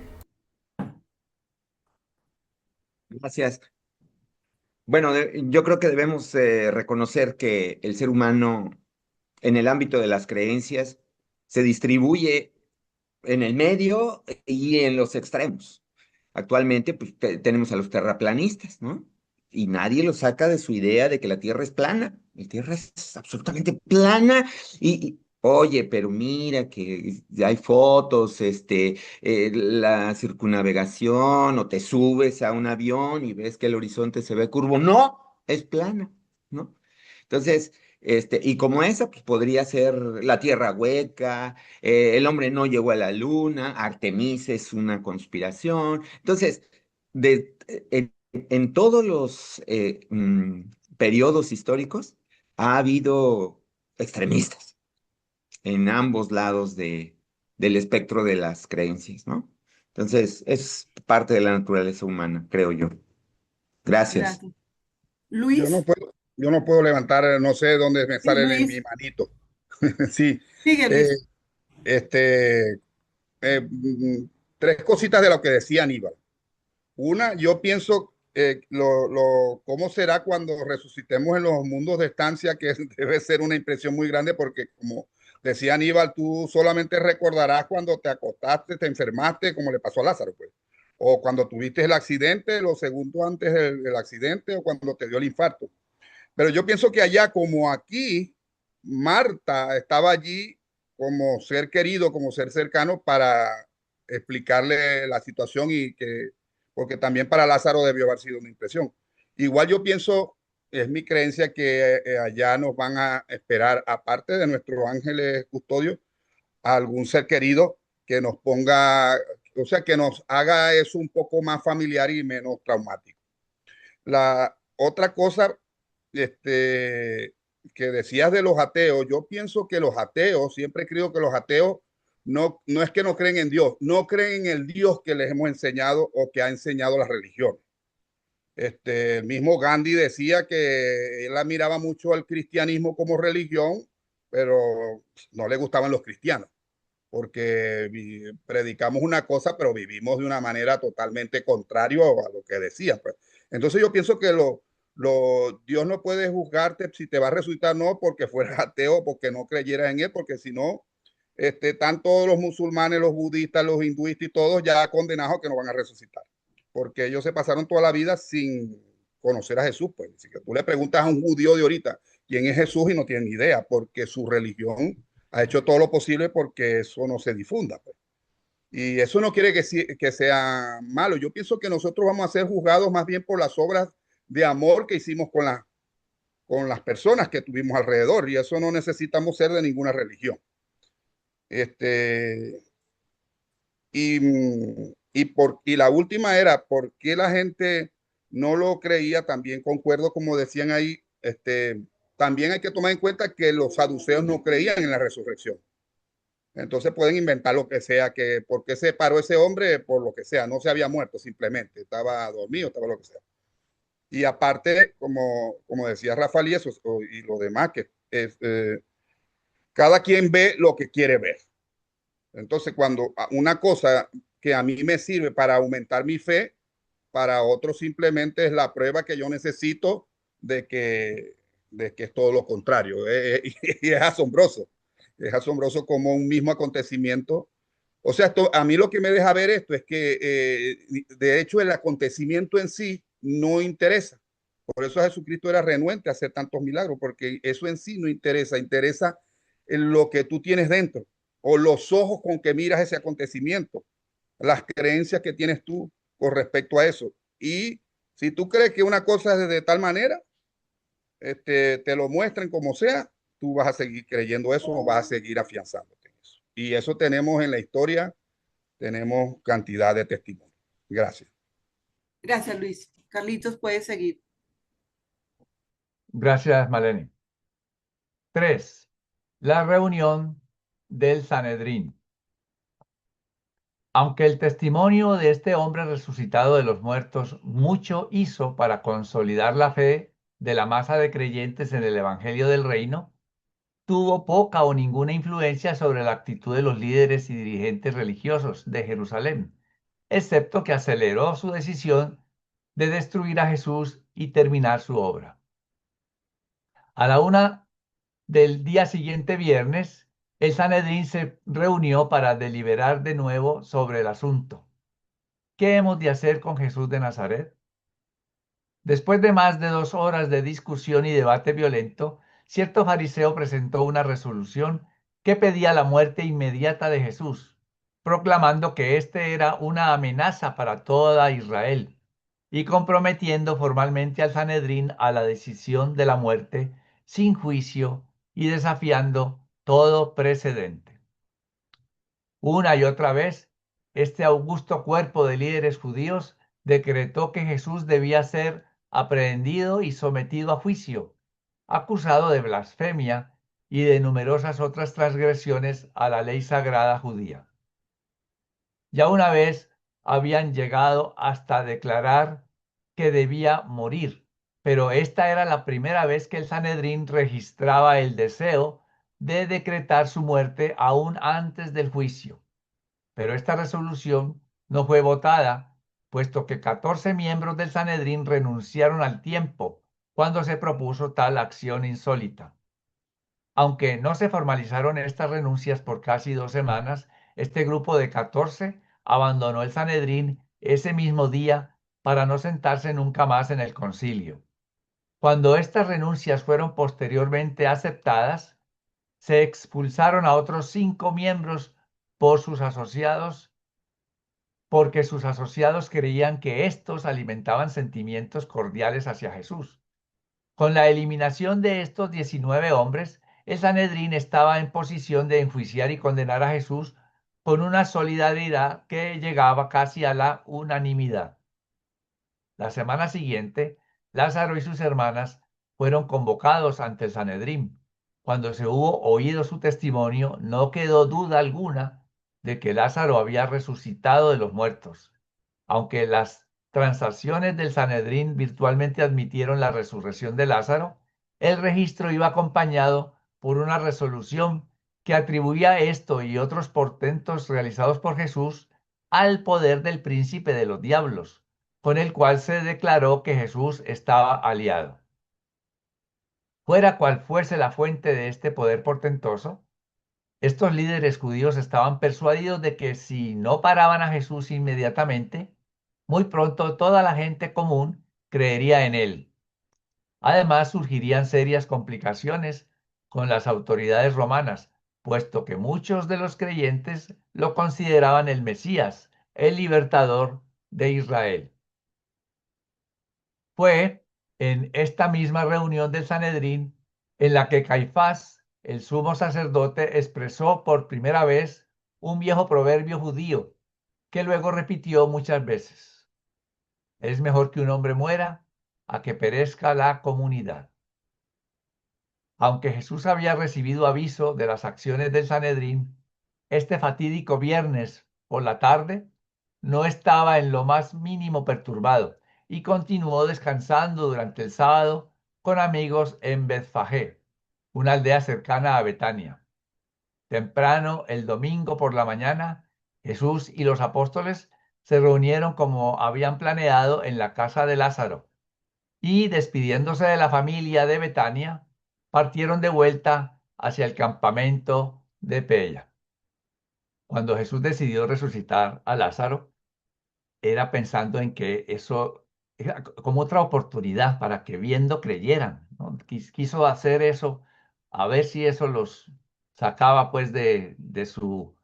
Gracias. Bueno, yo creo que debemos reconocer que el ser humano en el ámbito de las creencias se distribuye en el medio y en los extremos. Actualmente, pues tenemos a los terraplanistas, ¿no? Y nadie los saca de su idea de que la Tierra es plana. La Tierra es absolutamente plana oye, pero mira que hay fotos, la circunnavegación, o te subes a un avión y ves que el horizonte se ve curvo. No, es plana, ¿no? Entonces, y como esa, pues podría ser la Tierra hueca, el hombre no llegó a la luna, Artemisa es una conspiración. Entonces, en todos los periodos históricos ha habido extremistas en ambos lados del espectro de las creencias, ¿no? Entonces, es parte de la naturaleza humana, creo yo. Gracias. gracias. Yo no Luis, puedo, yo no puedo levantar, no sé dónde me sí, sale mi Luis, manito. Sí, sigue eh, Luis. este, tres cositas de lo que decía Aníbal. Una, yo pienso cómo será cuando resucitemos en los mundos de estancia, que debe ser una impresión muy grande, porque como decía Aníbal, tú solamente recordarás cuando te acostaste, te enfermaste, como le pasó a Lázaro, pues. O cuando tuviste el accidente, los segundos antes del accidente, o cuando te dio el infarto. Pero yo pienso que allá, como aquí, Marta estaba allí como ser querido, como ser cercano, para explicarle la situación, porque también para Lázaro debió haber sido una impresión. Igual yo pienso, es mi creencia, que allá nos van a esperar, aparte de nuestros ángeles custodios, a algún ser querido que nos ponga, o sea, que nos haga eso un poco más familiar y menos traumático. La otra cosa, que decías de los ateos, yo pienso que los ateos, siempre he creído que los ateos no es que no creen en Dios, no creen en el Dios que les hemos enseñado o que ha enseñado la religión. El mismo Gandhi decía que él admiraba mucho al cristianismo como religión, pero no le gustaban los cristianos, porque predicamos una cosa, pero vivimos de una manera totalmente contraria a lo que decía, pues. Entonces yo pienso que Dios no puede juzgarte si te va a resucitar, no porque fueras ateo, porque no creyeras en él, porque si no, están todos los musulmanes, los budistas, los hinduistas y todos ya condenados a que no van a resucitar, porque ellos se pasaron toda la vida sin conocer a Jesús, pues. Así que tú le preguntas a un judío de ahorita quién es Jesús y no tiene ni idea, porque su religión ha hecho todo lo posible porque eso no se difunda, pues. Y eso no quiere que sea malo. Yo pienso que nosotros vamos a ser juzgados más bien por las obras de amor que hicimos con las personas que tuvimos alrededor, y eso no necesitamos ser de ninguna religión. Este, y la última era, ¿por qué la gente no lo creía? También concuerdo, como decían ahí, también hay que tomar en cuenta que los saduceos no creían en la resurrección. Entonces pueden inventar lo que sea, que por qué se paró ese hombre, por lo que sea, no se había muerto simplemente, estaba dormido, estaba lo que sea. Y aparte, como decía Rafael y eso, y lo demás, que es, cada quien ve lo que quiere ver. Entonces, cuando una cosa que a mí me sirve para aumentar mi fe, para otros simplemente es la prueba que yo necesito de que es todo lo contrario. Y es asombroso como un mismo acontecimiento. O sea, a mí lo que me deja ver esto es que, de hecho, el acontecimiento en sí no interesa. Por eso Jesucristo era renuente a hacer tantos milagros, porque eso en sí no interesa, interesa en lo que tú tienes dentro o los ojos con que miras ese acontecimiento, las creencias que tienes tú con respecto a eso. Y si tú crees que una cosa es de tal manera, te lo muestren como sea, tú vas a seguir creyendo eso o vas a seguir afianzándote en eso. Y eso tenemos en la historia, tenemos cantidad de testimonios. Gracias. Gracias, Luis. Carlitos, puedes seguir. Gracias, Maleni. 3. La reunión del Sanedrín. Aunque el testimonio de este hombre resucitado de los muertos mucho hizo para consolidar la fe de la masa de creyentes en el Evangelio del Reino, tuvo poca o ninguna influencia sobre la actitud de los líderes y dirigentes religiosos de Jerusalén, excepto que aceleró su decisión de destruir a Jesús y terminar su obra. A la 1 del día siguiente, viernes, el Sanedrín se reunió para deliberar de nuevo sobre el asunto. ¿Qué hemos de hacer con Jesús de Nazaret? Después de más de 2 horas de discusión y debate violento, cierto fariseo presentó una resolución que pedía la muerte inmediata de Jesús, proclamando que éste era una amenaza para toda Israel y comprometiendo formalmente al Sanedrín a la decisión de la muerte sin juicio y desafiando todo precedente. Una y otra vez, este augusto cuerpo de líderes judíos decretó que Jesús debía ser aprehendido y sometido a juicio, acusado de blasfemia y de numerosas otras transgresiones a la ley sagrada judía. Ya una vez habían llegado hasta declarar que debía morir, pero esta era la primera vez que el Sanedrín registraba el deseo de decretar su muerte aún antes del juicio. Pero esta resolución no fue votada, puesto que 14 miembros del Sanedrín renunciaron al tiempo cuando se propuso tal acción insólita. Aunque no se formalizaron estas renuncias por casi 2 semanas, este grupo de 14 abandonó el Sanedrín ese mismo día para no sentarse nunca más en el concilio. Cuando estas renuncias fueron posteriormente aceptadas, se expulsaron a otros 5 miembros por sus asociados, porque sus asociados creían que estos alimentaban sentimientos cordiales hacia Jesús. Con la eliminación de estos 19 hombres, el Sanedrín estaba en posición de enjuiciar y condenar a Jesús con una solidaridad que llegaba casi a la unanimidad. La semana siguiente, Lázaro y sus hermanas fueron convocados ante el Sanedrín. Cuando se hubo oído su testimonio, no quedó duda alguna de que Lázaro había resucitado de los muertos. Aunque las transacciones del Sanedrín virtualmente admitieron la resurrección de Lázaro, el registro iba acompañado por una resolución que atribuía esto y otros portentos realizados por Jesús al poder del príncipe de los diablos, con el cual se declaró que Jesús estaba aliado. Fuera cual fuese la fuente de este poder portentoso, estos líderes judíos estaban persuadidos de que si no paraban a Jesús inmediatamente, muy pronto toda la gente común creería en él. Además, surgirían serias complicaciones con las autoridades romanas, puesto que muchos de los creyentes lo consideraban el Mesías, el libertador de Israel. Fue en esta misma reunión del Sanedrín en la que Caifás, el sumo sacerdote, expresó por primera vez un viejo proverbio judío que luego repitió muchas veces. Es mejor que un hombre muera a que perezca la comunidad. Aunque Jesús había recibido aviso de las acciones del Sanedrín, Este fatídico viernes por la tarde no estaba en lo más mínimo perturbado y continuó descansando durante el sábado con amigos en Betfagé, una aldea cercana a Betania. Temprano el domingo por la mañana, Jesús y los apóstoles se reunieron como habían planeado en la casa de Lázaro y, despidiéndose de la familia de Betania, partieron de vuelta hacia el campamento de Pella. Cuando Jesús decidió resucitar a Lázaro, era pensando en que eso era como otra oportunidad para que viendo creyeran, ¿no? Quiso hacer eso, a ver si eso los sacaba pues de su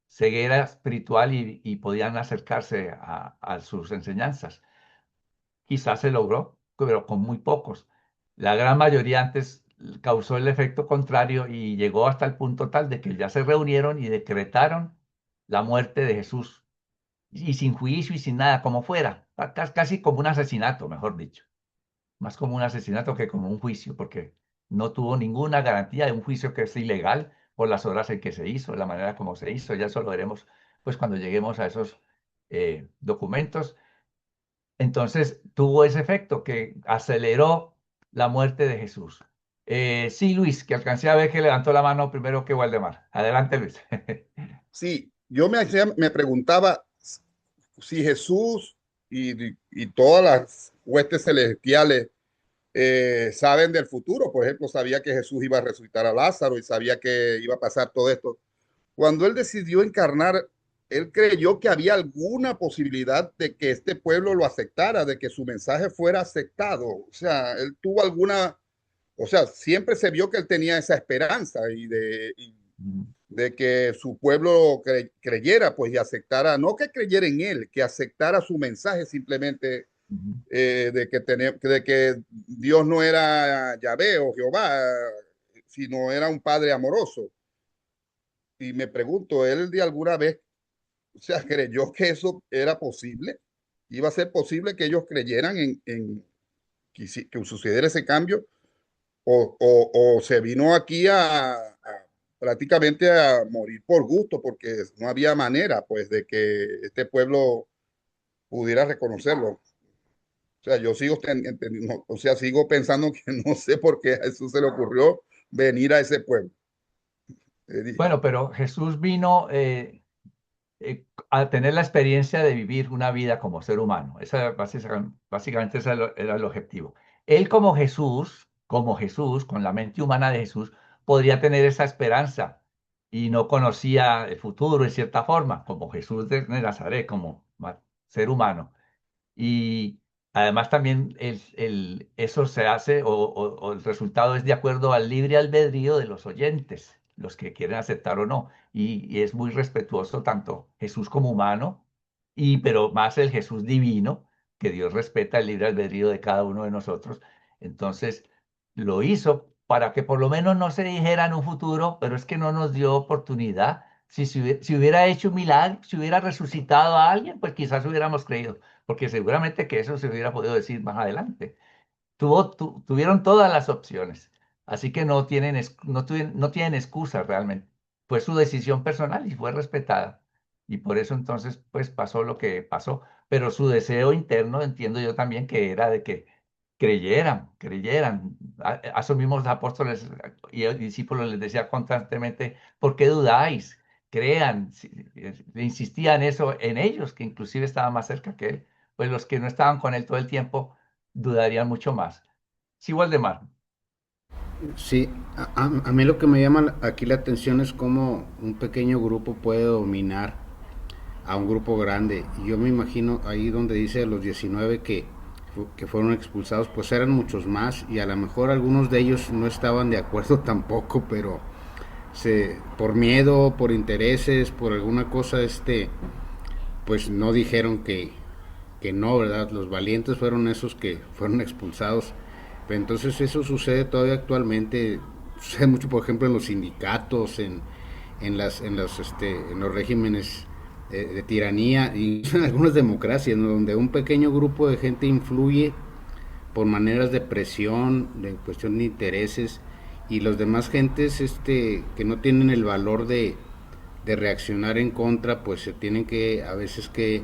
ceguera espiritual y podían acercarse a sus enseñanzas. Quizás se logró, pero con muy pocos. La gran mayoría antes causó el efecto contrario y llegó hasta el punto tal de que ya se reunieron y decretaron la muerte de Jesús y sin juicio y sin nada, como fuera, casi como un asesinato, mejor dicho, más como un asesinato que como un juicio, porque no tuvo ninguna garantía de un juicio que es ilegal por las horas en que se hizo, la manera como se hizo, ya eso lo veremos pues cuando lleguemos a esos documentos. Entonces tuvo ese efecto que aceleró la muerte de Jesús. Sí, Luis, que alcancé a ver que levantó la mano primero que Waldemar. Adelante, Luis. Sí, yo me preguntaba si Jesús y todas las huestes celestiales saben del futuro. Por ejemplo, sabía que Jesús iba a resucitar a Lázaro y sabía que iba a pasar todo esto. Cuando él decidió encarnar, él creyó que había alguna posibilidad de que este pueblo lo aceptara, de que su mensaje fuera aceptado. O sea, él tuvo alguna, o sea, siempre se vio que él tenía esa esperanza de que su pueblo creyera, pues, y aceptara, no que creyera en él, que aceptara su mensaje simplemente, de que Dios no era Yahvé o Jehová, sino era un padre amoroso. Y me pregunto, ¿él de alguna vez, o sea, creyó que eso era posible? ¿Iba a ser posible que ellos creyeran en que sucediera ese cambio? O se vino aquí prácticamente a morir por gusto, porque no había manera, pues, de que este pueblo pudiera reconocerlo. O sea, yo sigo, o sea, sigo pensando que no sé por qué a Jesús se le ocurrió venir a ese pueblo. Bueno, pero Jesús vino a tener la experiencia de vivir una vida como ser humano. Básicamente ese era el objetivo. Él como Jesús, con la mente humana de Jesús, podría tener esa esperanza y no conocía el futuro en cierta forma, como Jesús de Nazaret, como ser humano. Y además también eso se hace o el resultado es de acuerdo al libre albedrío de los oyentes, los que quieren aceptar o no. Y es muy respetuoso tanto Jesús como humano, pero más el Jesús divino, que Dios respeta el libre albedrío de cada uno de nosotros. Entonces lo hizo para que por lo menos no se dijera en un futuro, pero es que no nos dio oportunidad. Si hubiera hecho un milagro, si hubiera resucitado a alguien, pues quizás hubiéramos creído porque seguramente que eso se hubiera podido decir más adelante. Tuvieron todas las opciones, así que no tienen excusa realmente. Fue su decisión personal y fue respetada. Y por eso entonces pues pasó lo que pasó. Pero su deseo interno entiendo yo también que era de que creyeran. A esos mismos apóstoles y discípulos les decía constantemente, ¿por qué dudáis? Crean, le insistían eso en ellos, que inclusive estaban más cerca que él. Pues los que no estaban con él todo el tiempo dudarían mucho más. Sí, Waldemar. Sí, a mí lo que me llama aquí la atención es cómo un pequeño grupo puede dominar a un grupo grande. Yo me imagino ahí donde dice los 19 que fueron expulsados, pues eran muchos más y a lo mejor algunos de ellos no estaban de acuerdo tampoco, pero por miedo, por intereses, por alguna cosa, pues no dijeron que no, ¿verdad? Los valientes fueron esos que fueron expulsados. Pero entonces eso sucede todavía actualmente, sucede mucho, por ejemplo, en los sindicatos, en los regímenes de tiranía y en algunas democracias, ¿no? Donde un pequeño grupo de gente influye por maneras de presión, de cuestión de intereses, y los demás gentes que no tienen el valor de de reaccionar en contra, pues se tienen que a veces que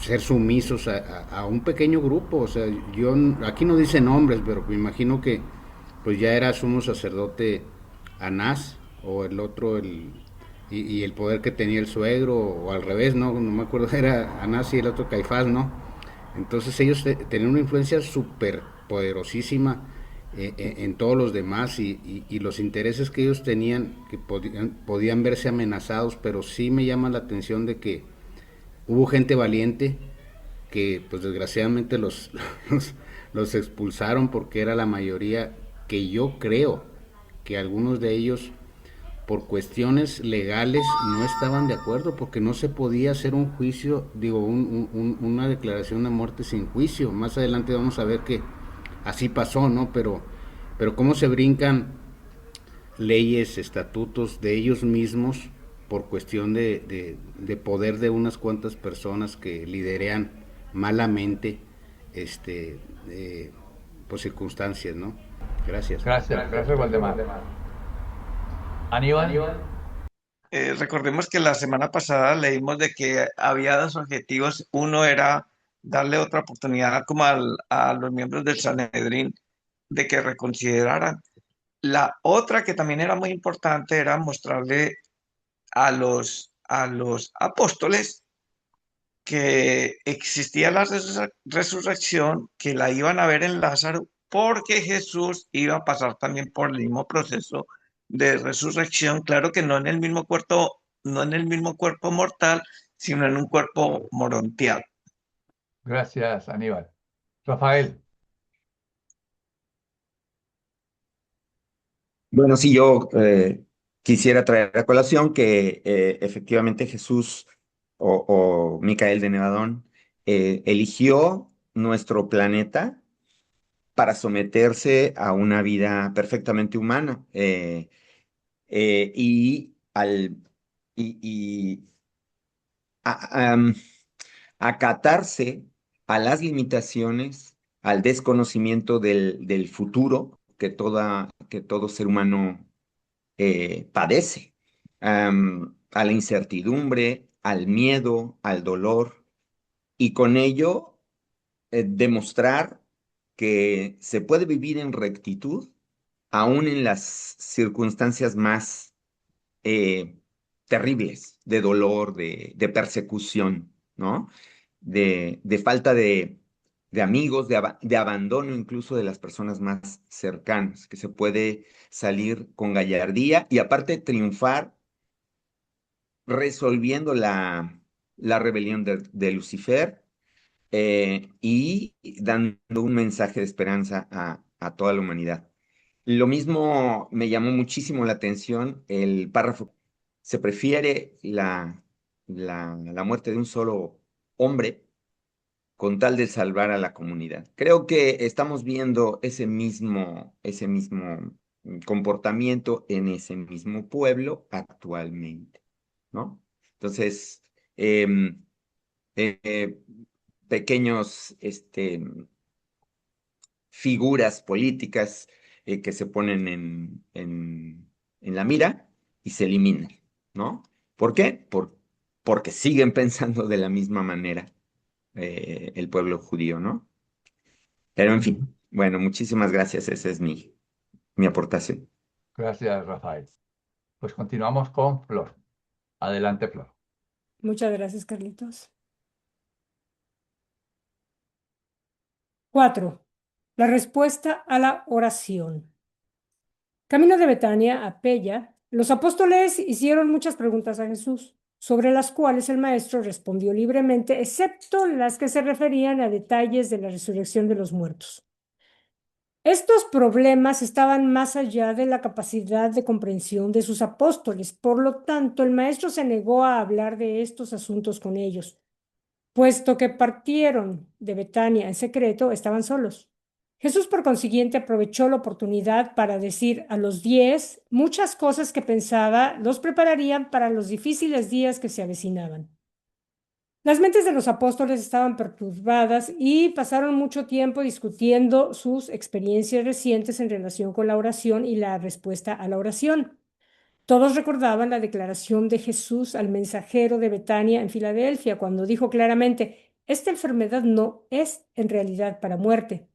ser sumisos a un pequeño grupo. O sea, yo aquí no dice nombres, pero me imagino que pues ya era sumo sacerdote Anás, o el otro, y el poder que tenía el suegro, o al revés, no me acuerdo, era Anás y el otro Caifás, ¿no? Entonces ellos tenían una influencia súper poderosísima en todos los demás, y los intereses que ellos tenían, que podían verse amenazados. Pero sí me llama la atención de que hubo gente valiente que pues desgraciadamente los, los expulsaron, porque era la mayoría, que yo creo que algunos de ellos por cuestiones legales no estaban de acuerdo, porque no se podía hacer un juicio, digo, una declaración de muerte sin juicio. Más adelante vamos a ver que así pasó, ¿no? Pero cómo se brincan leyes, estatutos de ellos mismos por cuestión de poder de unas cuantas personas que liderean malamente este por circunstancias, ¿no? Gracias. Gracias, Waldemar. Aníbal. Recordemos que la semana pasada leímos de que había dos objetivos. Uno era darle otra oportunidad como a los miembros del Sanedrín de que reconsideraran. La otra que también era muy importante era mostrarle a los apóstoles que existía la resurrección, que la iban a ver en Lázaro, porque Jesús iba a pasar también por el mismo proceso de resurrección, claro que no en el mismo cuerpo, no en el mismo cuerpo mortal, sino en un cuerpo morontial. Gracias, Aníbal. Rafael. Bueno, sí, yo quisiera traer a colación que efectivamente Jesús o Micael de Nevadón eligió nuestro planeta para someterse a una vida perfectamente humana, y y a- am, acatarse a las limitaciones, al desconocimiento del futuro que todo ser humano padece, a la incertidumbre, al miedo, al dolor, y con ello demostrar que se puede vivir en rectitud aún en las circunstancias más eh, terribles de dolor, de persecución, ¿no? De falta de amigos, de abandono incluso de las personas más cercanas, que se puede salir con gallardía y aparte triunfar resolviendo la rebelión de Lucifer, y dando un mensaje de esperanza a toda la humanidad. Lo mismo me llamó muchísimo la atención el párrafo. Se prefiere la muerte de un solo hombre con tal de salvar a la comunidad. Creo que estamos viendo ese mismo comportamiento en ese mismo pueblo actualmente, ¿no? Entonces, em, eh, pequeños figuras políticas que se ponen en la mira y se eliminan, ¿no? ¿Por qué? Porque siguen pensando de la misma manera el pueblo judío, ¿no? Pero en fin, bueno, muchísimas gracias, esa es mi aportación. Gracias, Rafael. Pues continuamos con Flor. Adelante, Flor. Muchas gracias, Carlitos. 4. La respuesta a la oración. Camino de Betania a Pella, los apóstoles hicieron muchas preguntas a Jesús, sobre las cuales el maestro respondió libremente, excepto las que se referían a detalles de la resurrección de los muertos. Estos problemas estaban más allá de la capacidad de comprensión de sus apóstoles, por lo tanto, el maestro se negó a hablar de estos asuntos con ellos. Puesto que partieron de Betania en secreto, estaban solos. Jesús, por consiguiente, aprovechó la oportunidad para decir a los 10 muchas cosas que pensaba los prepararían para los difíciles días que se avecinaban. Las mentes de los apóstoles estaban perturbadas y pasaron mucho tiempo discutiendo sus experiencias recientes en relación con la oración y la respuesta a la oración. Todos recordaban la declaración de Jesús al mensajero de Betania en Filadelfia, cuando dijo claramente, esta enfermedad no es en realidad para muerte.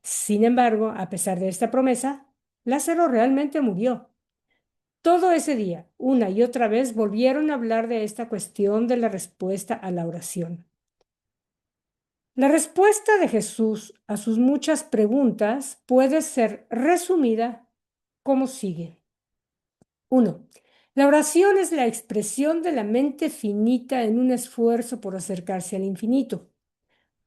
Sin embargo, a pesar de esta promesa, Lázaro realmente murió. Todo ese día, una y otra vez, volvieron a hablar de esta cuestión de la respuesta a la oración. La respuesta de Jesús a sus muchas preguntas puede ser resumida como sigue. 1. La oración es la expresión de la mente finita en un esfuerzo por acercarse al infinito.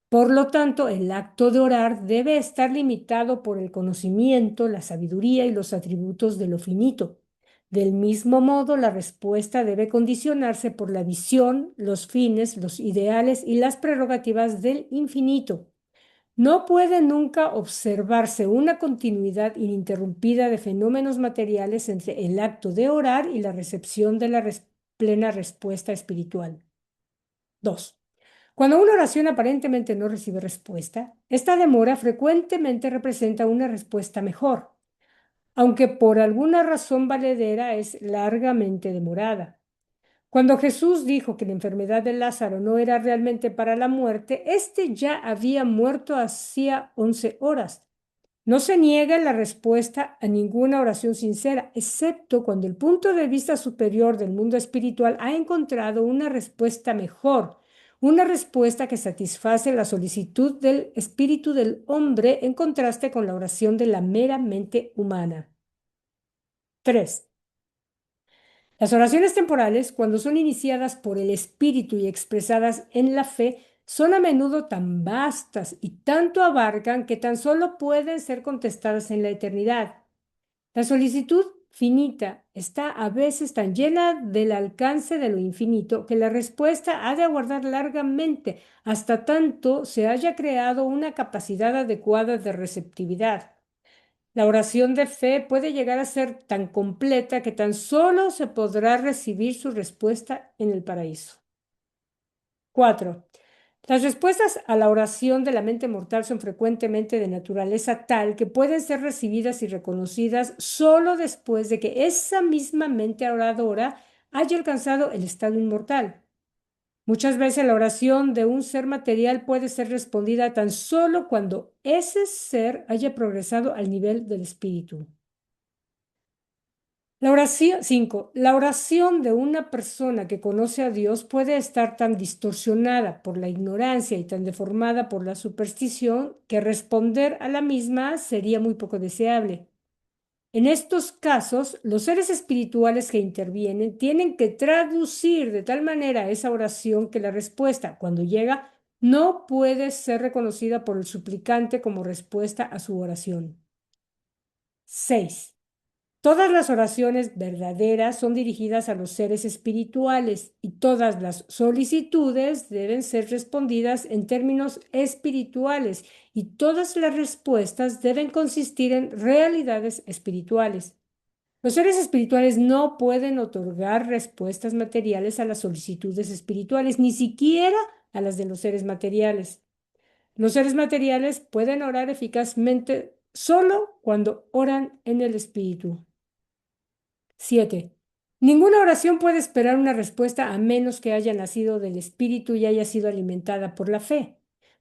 Por lo tanto, el acto de orar debe estar limitado por el conocimiento, la sabiduría y los atributos de lo finito. Del mismo modo, la respuesta debe condicionarse por la visión, los fines, los ideales y las prerrogativas del infinito. No puede nunca observarse una continuidad ininterrumpida de fenómenos materiales entre el acto de orar y la recepción de la plena respuesta espiritual. 2. Cuando una oración aparentemente no recibe respuesta, esta demora frecuentemente representa una respuesta mejor, aunque por alguna razón valedera es largamente demorada. Cuando Jesús dijo que la enfermedad de Lázaro no era realmente para la muerte, éste ya había muerto hacía 11 horas. No se niega la respuesta a ninguna oración sincera, excepto cuando el punto de vista superior del mundo espiritual ha encontrado una respuesta mejor, una respuesta que satisface la solicitud del espíritu del hombre en contraste con la oración de la mera mente humana. 3. Las oraciones temporales, cuando son iniciadas por el espíritu y expresadas en la fe, son a menudo tan vastas y tanto abarcan que tan solo pueden ser contestadas en la eternidad. La solicitud finita está a veces tan llena del alcance de lo infinito que la respuesta ha de aguardar largamente hasta tanto se haya creado una capacidad adecuada de receptividad. La oración de fe puede llegar a ser tan completa que tan solo se podrá recibir su respuesta en el paraíso. 4. Las respuestas a la oración de la mente mortal son frecuentemente de naturaleza tal que pueden ser recibidas y reconocidas solo después de que esa misma mente oradora haya alcanzado el estado inmortal. Muchas veces la oración de un ser material puede ser respondida tan solo cuando ese ser haya progresado al nivel del espíritu. La oración 5. La oración de una persona que conoce a Dios puede estar tan distorsionada por la ignorancia y tan deformada por la superstición que responder a la misma sería muy poco deseable. En estos casos, los seres espirituales que intervienen tienen que traducir de tal manera esa oración que la respuesta, cuando llega, no puede ser reconocida por el suplicante como respuesta a su oración. 6. Todas las oraciones verdaderas son dirigidas a los seres espirituales y todas las solicitudes deben ser respondidas en términos espirituales y todas las respuestas deben consistir en realidades espirituales. Los seres espirituales no pueden otorgar respuestas materiales a las solicitudes espirituales, ni siquiera a las de los seres materiales. Los seres materiales pueden orar eficazmente solo cuando oran en el espíritu. 7. Ninguna oración puede esperar una respuesta a menos que haya nacido del Espíritu y haya sido alimentada por la fe.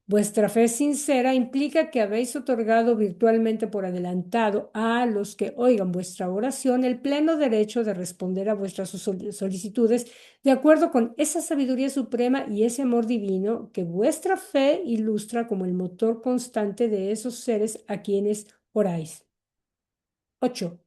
Vuestra fe sincera implica que habéis otorgado virtualmente por adelantado a los que oigan vuestra oración el pleno derecho de responder a vuestras solicitudes de acuerdo con esa sabiduría suprema y ese amor divino que vuestra fe ilustra como el motor constante de esos seres a quienes oráis. 8.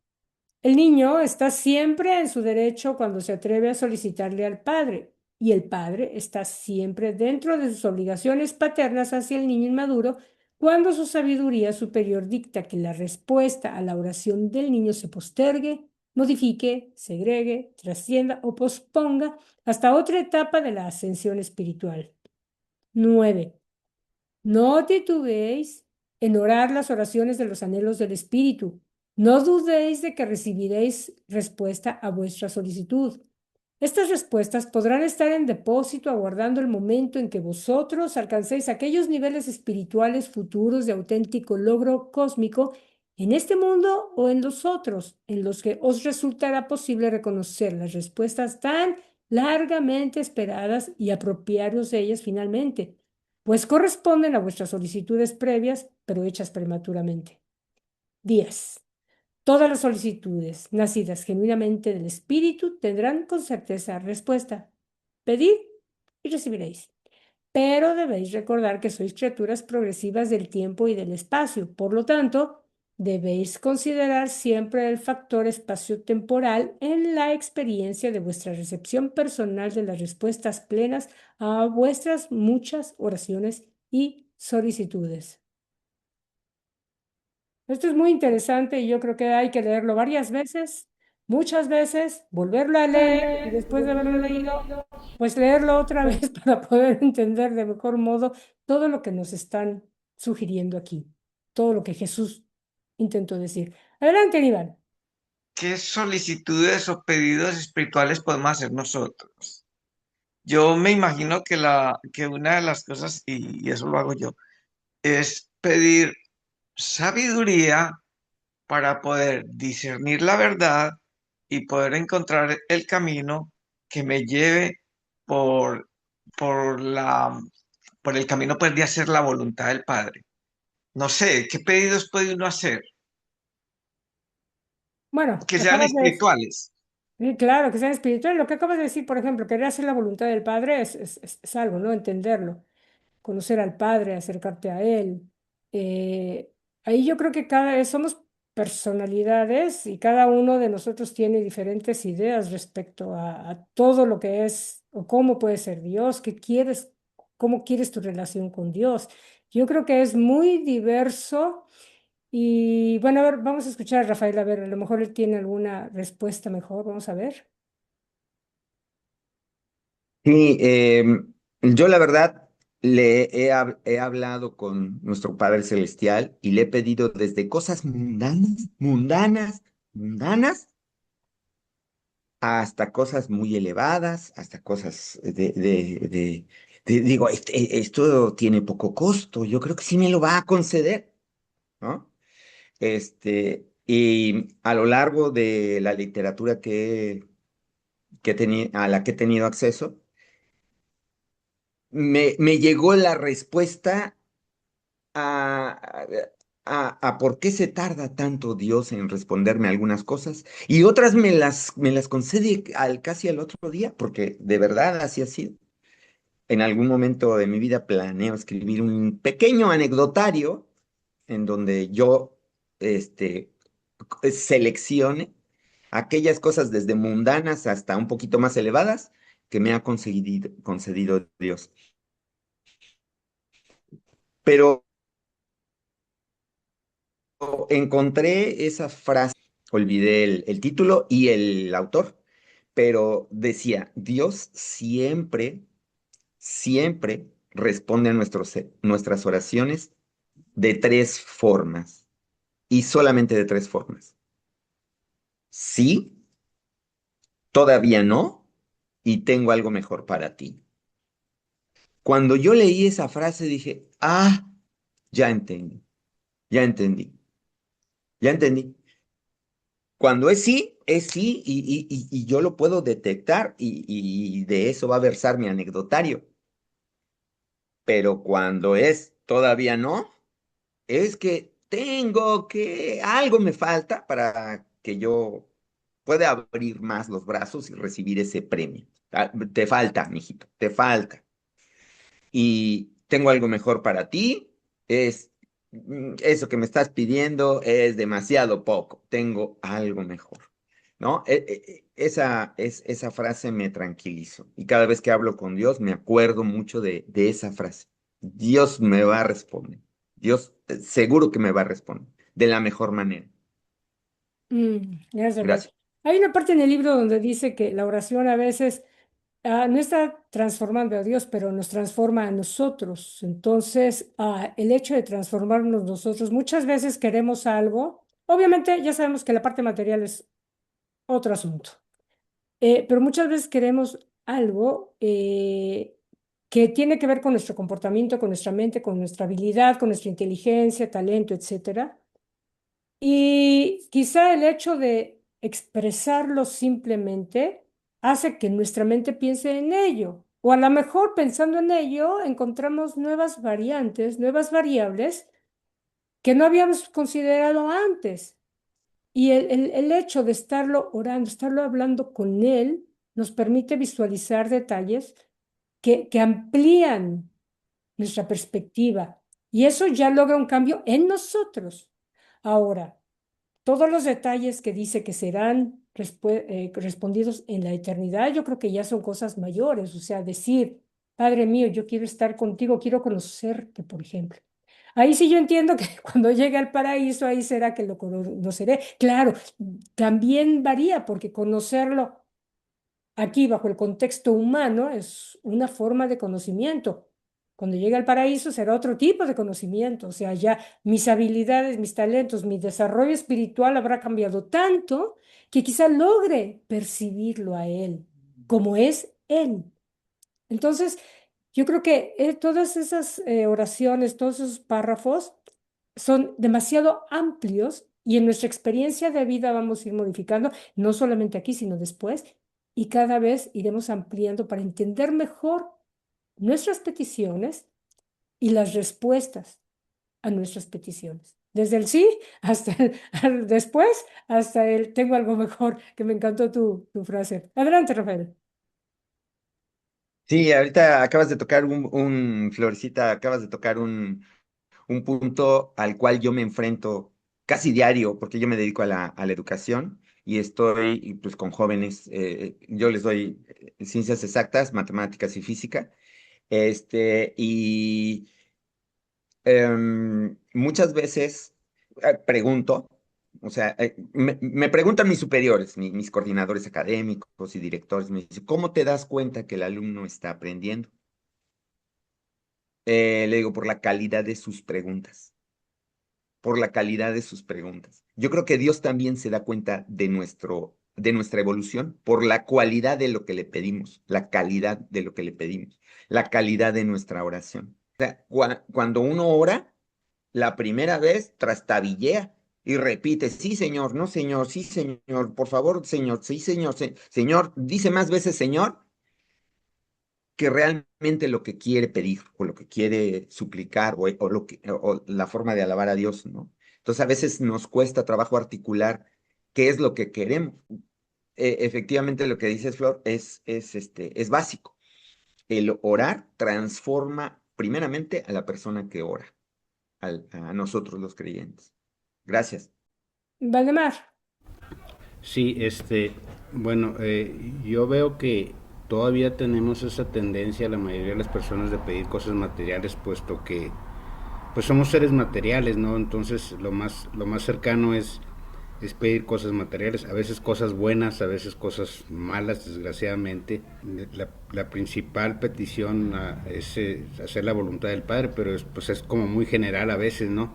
El niño está siempre en su derecho cuando se atreve a solicitarle al padre, y el padre está siempre dentro de sus obligaciones paternas hacia el niño inmaduro cuando su sabiduría superior dicta que la respuesta a la oración del niño se postergue, modifique, segregue, trascienda o posponga hasta otra etapa de la ascensión espiritual. 9. No titubeéis en orar las oraciones de los anhelos del espíritu. No dudéis de que recibiréis respuesta a vuestra solicitud. Estas respuestas podrán estar en depósito aguardando el momento en que vosotros alcancéis aquellos niveles espirituales futuros de auténtico logro cósmico en este mundo o en los otros, en los que os resultará posible reconocer las respuestas tan largamente esperadas y apropiaros de ellas finalmente, pues corresponden a vuestras solicitudes previas, pero hechas prematuramente. 10. Todas las solicitudes nacidas genuinamente del Espíritu tendrán con certeza respuesta. Pedid y recibiréis. Pero debéis recordar que sois criaturas progresivas del tiempo y del espacio. Por lo tanto, debéis considerar siempre el factor espacio-temporal en la experiencia de vuestra recepción personal de las respuestas plenas a vuestras muchas oraciones y solicitudes. Esto es muy interesante y yo creo que hay que leerlo varias veces, muchas veces, volverlo a leer y después de haberlo leído, pues leerlo otra vez para poder entender de mejor modo todo lo que nos están sugiriendo aquí, todo lo que Jesús intentó decir. Adelante, Iván. ¿Qué solicitudes o pedidos espirituales podemos hacer nosotros? Yo me imagino que una de las cosas, y eso lo hago yo, es pedir sabiduría para poder discernir la verdad y poder encontrar el camino que me lleve por, por por el camino pues, de hacer la voluntad del Padre. No sé, ¿qué pedidos puede uno hacer? Bueno, Que sean acabas de decir, espirituales. sí, claro, que sean espirituales. Lo que acabas de decir, por ejemplo, querer hacer la voluntad del Padre es algo, ¿no? Entenderlo. Conocer al Padre, acercarte a Él. Eh, Ahí yo creo que somos personalidades y cada uno de nosotros tiene diferentes ideas respecto a todo lo que es o cómo puede ser Dios, qué quieres, cómo quieres tu relación con Dios. Yo creo que es muy diverso y bueno, a ver, vamos a escuchar a Rafael, a ver, a lo mejor él tiene alguna respuesta mejor, vamos a ver. Sí, yo la verdad he hablado con nuestro Padre Celestial y le he pedido desde cosas mundanas, hasta cosas muy elevadas, hasta cosas digo, esto tiene poco costo, yo creo que sí me lo va a conceder, ¿no? Y a lo largo de la literatura a la que he tenido acceso, me llegó la respuesta a, a por qué se tarda tanto Dios en responderme algunas cosas y otras me las concede casi al otro día, porque de verdad así ha sido. En algún momento de mi vida planeo escribir un pequeño anecdotario en donde yo seleccione aquellas cosas desde mundanas hasta un poquito más elevadas que me ha concedido Dios. Pero encontré esa frase, olvidé el título y el autor, pero decía, Dios siempre responde a nuestras oraciones de tres formas y solamente de tres formas. Sí, todavía no, y tengo algo mejor para ti. Cuando yo leí esa frase dije, ya entendí, ya entendí, ya entendí. Cuando es sí y yo lo puedo detectar y de eso va a versar mi anecdotario. Pero cuando es todavía no, es que algo me falta para que yo pueda abrir más los brazos y recibir ese premio. Te falta, mijito, te falta. Y tengo algo mejor para ti. Es eso que me estás pidiendo es demasiado poco. Tengo algo mejor. ¿No? Esa frase me tranquilizó. Y cada vez que hablo con Dios me acuerdo mucho de esa frase. Dios me va a responder. Dios seguro que me va a responder de la mejor manera. Gracias, Rafael. Gracias. Hay una parte en el libro donde dice que la oración a veces no está transformando a Dios, pero nos transforma a nosotros. Entonces, el hecho de transformarnos nosotros, muchas veces queremos algo. Obviamente, ya sabemos que la parte material es otro asunto, pero muchas veces queremos algo que tiene que ver con nuestro comportamiento, con nuestra mente, con nuestra habilidad, con nuestra inteligencia, talento, etcétera. Y quizá el hecho de expresarlo simplemente hace que nuestra mente piense en ello. O a lo mejor pensando en ello encontramos nuevas variantes, nuevas variables que no habíamos considerado antes. Y el hecho de estarlo orando, estarlo hablando con él, nos permite visualizar detalles que amplían nuestra perspectiva. Y eso ya logra un cambio en nosotros. Ahora, todos los detalles que dice que serán respondidos en la eternidad, yo creo que ya son cosas mayores. O sea, decir, Padre mío, yo quiero estar contigo, quiero conocerte, por ejemplo. Ahí sí yo entiendo que cuando llegue al paraíso, ahí será que lo conoceré. Claro, también varía porque conocerlo aquí bajo el contexto humano es una forma de conocimiento. Cuando llegue al paraíso será otro tipo de conocimiento, o sea, ya mis habilidades, mis talentos, mi desarrollo espiritual habrá cambiado tanto que quizá logre percibirlo a él como es él. Entonces, yo creo que todas esas oraciones, todos esos párrafos son demasiado amplios y en nuestra experiencia de vida vamos a ir modificando, no solamente aquí, sino después, y cada vez iremos ampliando para entender mejor nuestras peticiones y las respuestas a nuestras peticiones. Desde el sí hasta el después, hasta el tengo algo mejor, que me encantó tu frase. Adelante, Rafael. Sí, ahorita acabas de tocar Florecita, acabas de tocar un punto al cual yo me enfrento casi diario, porque yo me dedico a la educación y estoy pues con jóvenes, yo les doy ciencias exactas, matemáticas y física, y muchas veces pregunto, o sea, me preguntan mis superiores, mis coordinadores académicos y directores, me dicen, ¿cómo te das cuenta que el alumno está aprendiendo? Le digo, por la calidad de sus preguntas, por la calidad de sus preguntas. Yo creo que Dios también se da cuenta de nuestra evolución por la cualidad de lo que le pedimos, la calidad de lo que le pedimos, la calidad de nuestra oración. O sea, cuando uno ora, la primera vez trastabillea y repite, sí, señor, no, señor, sí, señor, por favor, señor, sí, señor, señor, dice más veces señor que realmente lo que quiere pedir o lo que quiere suplicar o la forma de alabar a Dios, ¿no? Entonces a veces nos cuesta trabajo articular qué es lo que queremos. Efectivamente lo que dices, Flor, es básico. El orar transforma primeramente a la persona que ora, a nosotros los creyentes. Gracias. Valdemar. Sí, bueno, yo veo que todavía tenemos esa tendencia, la mayoría de las personas, de pedir cosas materiales, puesto que pues somos seres materiales, ¿no? Entonces lo más cercano es pedir cosas materiales, a veces cosas buenas, a veces cosas malas, desgraciadamente. La principal petición es hacer la voluntad del Padre, pero pues es como muy general a veces, ¿no?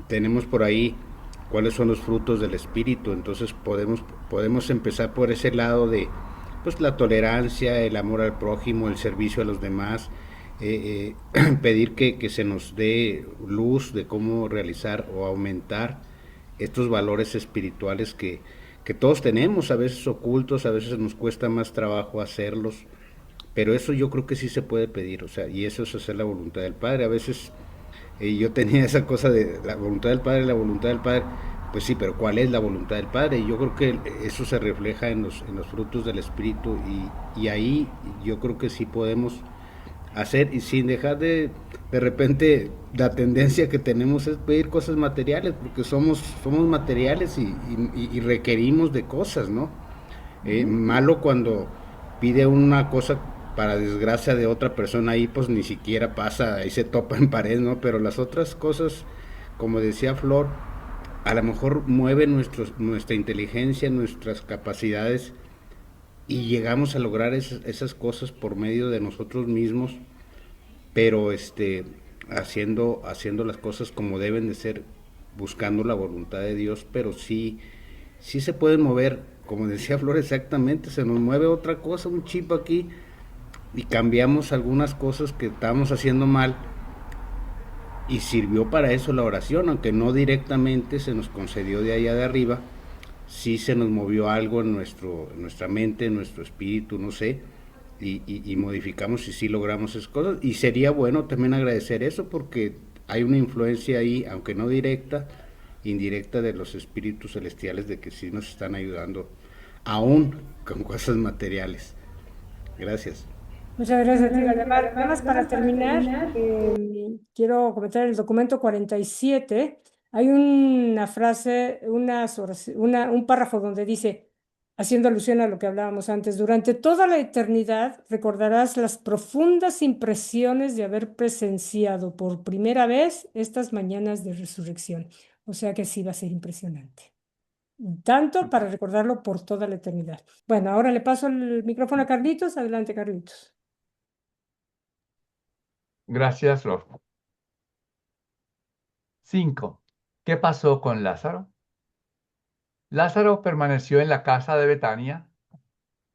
Tenemos por ahí cuáles son los frutos del Espíritu, entonces podemos empezar por ese lado de pues la tolerancia, el amor al prójimo, el servicio a los demás, pedir que se nos dé luz de cómo realizar o aumentar estos valores espirituales que todos tenemos, a veces ocultos, a veces nos cuesta más trabajo hacerlos, pero eso yo creo que sí se puede pedir, o sea, y eso es hacer la voluntad del Padre. A veces yo tenía esa cosa de la voluntad del Padre, la voluntad del Padre, pues sí, pero ¿cuál es la voluntad del Padre? Y yo creo que eso se refleja en los frutos del Espíritu y ahí yo creo que sí podemos hacer, y sin dejar de repente la tendencia que tenemos es pedir cosas materiales, porque somos materiales y requerimos de cosas, ¿no? Malo cuando pide una cosa para desgracia de otra persona, ahí pues ni siquiera pasa, ahí se topa en pared, ¿no? Pero las otras cosas, como decía Flor, a lo mejor mueven nuestra inteligencia, nuestras capacidades, y llegamos a lograr esas cosas por medio de nosotros mismos, pero haciendo las cosas como deben de ser, buscando la voluntad de Dios. Pero sí se pueden mover, como decía Flor, exactamente, se nos mueve otra cosa, un chip aquí, y cambiamos algunas cosas que estábamos haciendo mal, y sirvió para eso la oración, aunque no directamente se nos concedió de allá de arriba, sí se nos movió algo en nuestra mente, en nuestro espíritu, no sé, y modificamos y sí logramos esas cosas. Y sería bueno también agradecer eso porque hay una influencia ahí, aunque no directa, indirecta de los espíritus celestiales de que sí nos están ayudando, aún con cosas materiales. Gracias. Muchas gracias, tío Valdemar. Nada más para terminar, quiero comentar el documento 47. Hay una frase, un párrafo donde dice, haciendo alusión a lo que hablábamos antes, durante toda la eternidad recordarás las profundas impresiones de haber presenciado por primera vez estas mañanas de resurrección. O sea que sí va a ser impresionante. Tanto para recordarlo por toda la eternidad. Bueno, ahora le paso el micrófono a Carlitos. Adelante, Carlitos. Gracias, Flor. 5. ¿Qué pasó con Lázaro? Lázaro permaneció en la casa de Betania,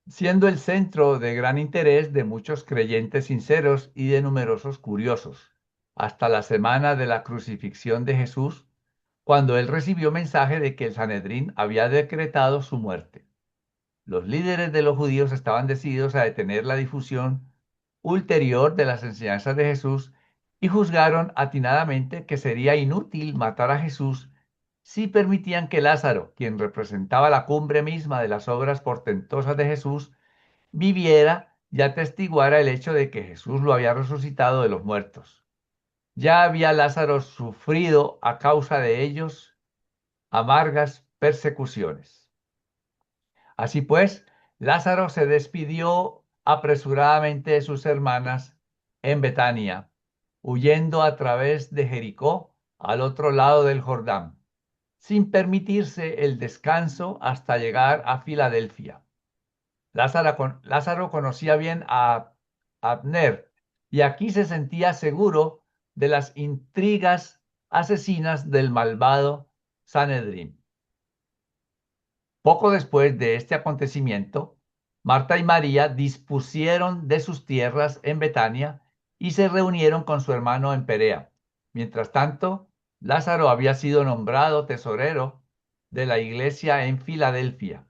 siendo el centro de gran interés de muchos creyentes sinceros y de numerosos curiosos, hasta la semana de la crucifixión de Jesús, cuando él recibió mensaje de que el Sanedrín había decretado su muerte. Los líderes de los judíos estaban decididos a detener la difusión ulterior de las enseñanzas de Jesús y juzgaron atinadamente que sería inútil matar a Jesús si permitían que Lázaro, quien representaba la cumbre misma de las obras portentosas de Jesús, viviera y atestiguara el hecho de que Jesús lo había resucitado de los muertos. Ya había Lázaro sufrido a causa de ellos amargas persecuciones. Así pues, Lázaro se despidió apresuradamente de sus hermanas en Betania, huyendo a través de Jericó al otro lado del Jordán, sin permitirse el descanso hasta llegar a Filadelfia. Lázaro conocía bien a Abner y aquí se sentía seguro de las intrigas asesinas del malvado Sanedrín. Poco después de este acontecimiento, Marta y María dispusieron de sus tierras en Betania y se reunieron con su hermano en Perea. Mientras tanto, Lázaro había sido nombrado tesorero de la iglesia en Filadelfia.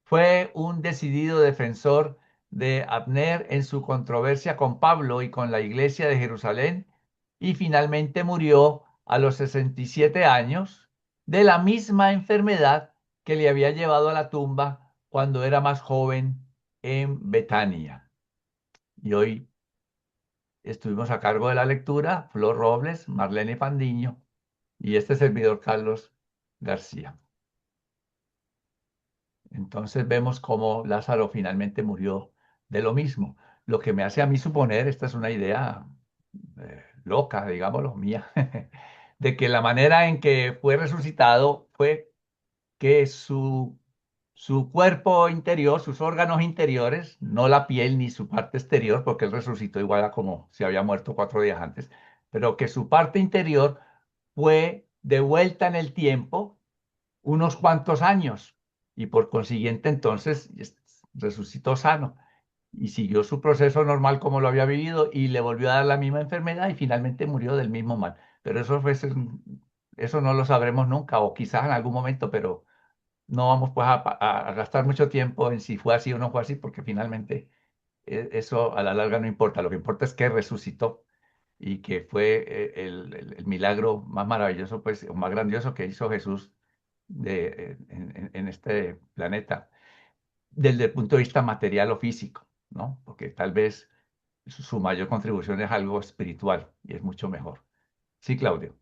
Fue un decidido defensor de Abner en su controversia con Pablo y con la iglesia de Jerusalén y finalmente murió a los 67 años de la misma enfermedad que le había llevado a la tumba cuando era más joven en Betania. Y hoy estuvimos a cargo de la lectura Flor Robles, Marlene Fandiño y este servidor Carlos García. Entonces vemos cómo Lázaro finalmente murió de lo mismo. Lo que me hace a mí suponer, esta es una idea loca, digámoslo, mía, de que la manera en que fue resucitado fue que su cuerpo interior, sus órganos interiores, no la piel ni su parte exterior, porque él resucitó igual a como si había muerto 4 días antes, pero que su parte interior fue de vuelta en el tiempo unos cuantos años y por consiguiente entonces resucitó sano y siguió su proceso normal como lo había vivido y le volvió a dar la misma enfermedad y finalmente murió del mismo mal. Pero eso no lo sabremos nunca o quizás en algún momento, pero no vamos pues a gastar mucho tiempo en si fue así o no fue así porque finalmente eso a la larga no importa. Lo que importa es que resucitó y que fue el milagro más maravilloso, pues, o más grandioso que hizo Jesús en este planeta, desde el punto de vista material o físico, ¿no? Porque tal vez su mayor contribución es algo espiritual y es mucho mejor. Sí, Claudio.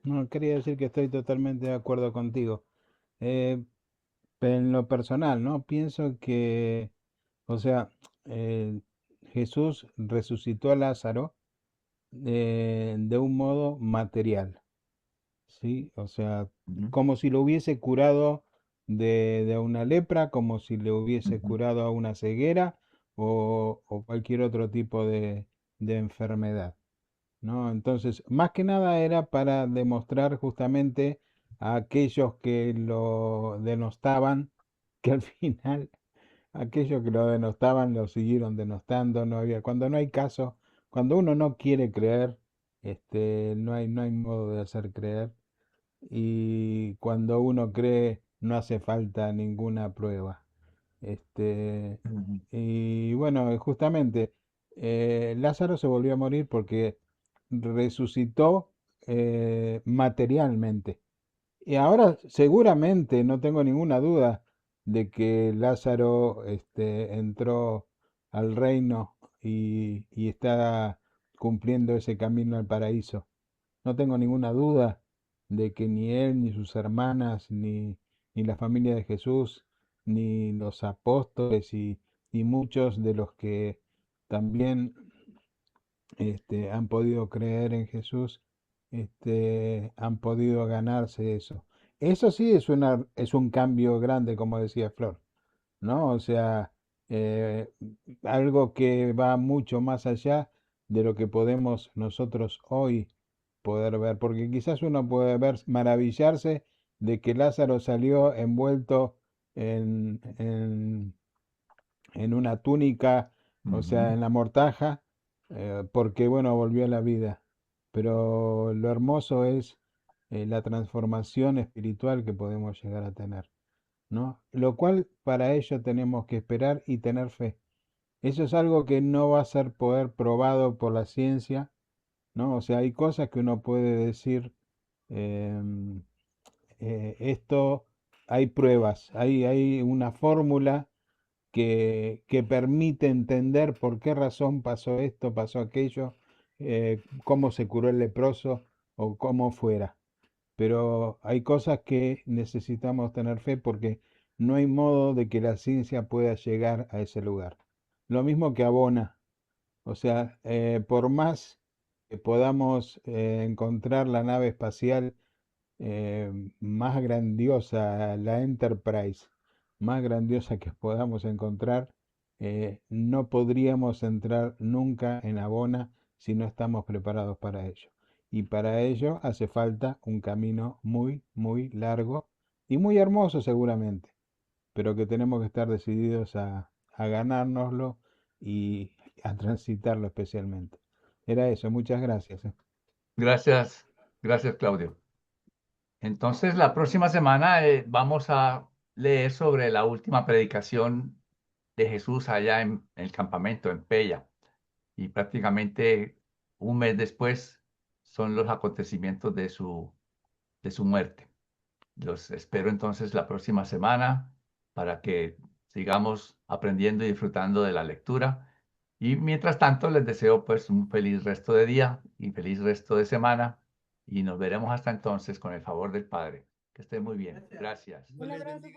No, quería decir que estoy totalmente de acuerdo contigo. Eh, pero en lo personal, ¿no? Pienso que, o sea, eh, Jesús resucitó a Lázaro de un modo material, ¿sí? O sea, Ujú, como si lo hubiese curado de una lepra, como si le hubiese ujú, curado a una ceguera o cualquier otro tipo de enfermedad, ¿no? Entonces, más que nada era para demostrar justamente a aquellos que lo denostaban, que al final aquellos que lo denostaban lo siguieron denostando, no había, cuando no hay caso, cuando uno no quiere creer, No hay modo de hacer creer. Y cuando uno cree, no hace falta ninguna prueba. Ujú. Y bueno, justamente Lázaro se volvió a morir porque resucitó materialmente. Y ahora seguramente, no tengo ninguna duda de que Lázaro entró al reino y está cumpliendo ese camino al paraíso. No tengo ninguna duda de que ni él, ni sus hermanas, ni la familia de Jesús, ni los apóstoles y muchos de los que también han podido creer en Jesús, han podido ganarse eso. Eso sí es un cambio grande, como decía Flor, ¿no? O sea, eh, algo que va mucho más allá de lo que podemos nosotros hoy poder ver, porque quizás uno puede ver, maravillarse de que Lázaro salió envuelto en una túnica, o sea, Ujú. en la mortaja, porque, bueno, volvió a la vida. Pero lo hermoso es la transformación espiritual que podemos llegar a tener, ¿no? Lo cual para ello tenemos que esperar y tener fe. Eso es algo que no va a ser poder probado por la ciencia, ¿no? O sea, hay cosas que uno puede decir, em, esto, hay pruebas, hay una fórmula que permite entender por qué razón pasó esto, pasó aquello, cómo se curó el leproso o cómo fuera. Pero hay cosas que necesitamos tener fe porque no hay modo de que la ciencia pueda llegar a ese lugar. Lo mismo que abona. O sea, por más que podamos encontrar la nave espacial más grandiosa, la Enterprise, más grandiosa que podamos encontrar, no podríamos entrar nunca en Abona si no estamos preparados para ello. Y para ello hace falta un camino muy, muy largo y muy hermoso seguramente, pero que tenemos que estar decididos a ganárnoslo y a transitarlo especialmente. Era eso, muchas gracias. Gracias, gracias, Claudio. Entonces, la próxima semana vamos a leer sobre la última predicación de Jesús allá en el campamento, en Pella. Y prácticamente un mes después son los acontecimientos de su muerte. Los espero entonces la próxima semana para que sigamos aprendiendo y disfrutando de la lectura. Y mientras tanto, les deseo pues un feliz resto de día y feliz resto de semana. Y nos veremos hasta entonces con el favor del Padre. Que estén muy bien. Gracias. Un abrazo.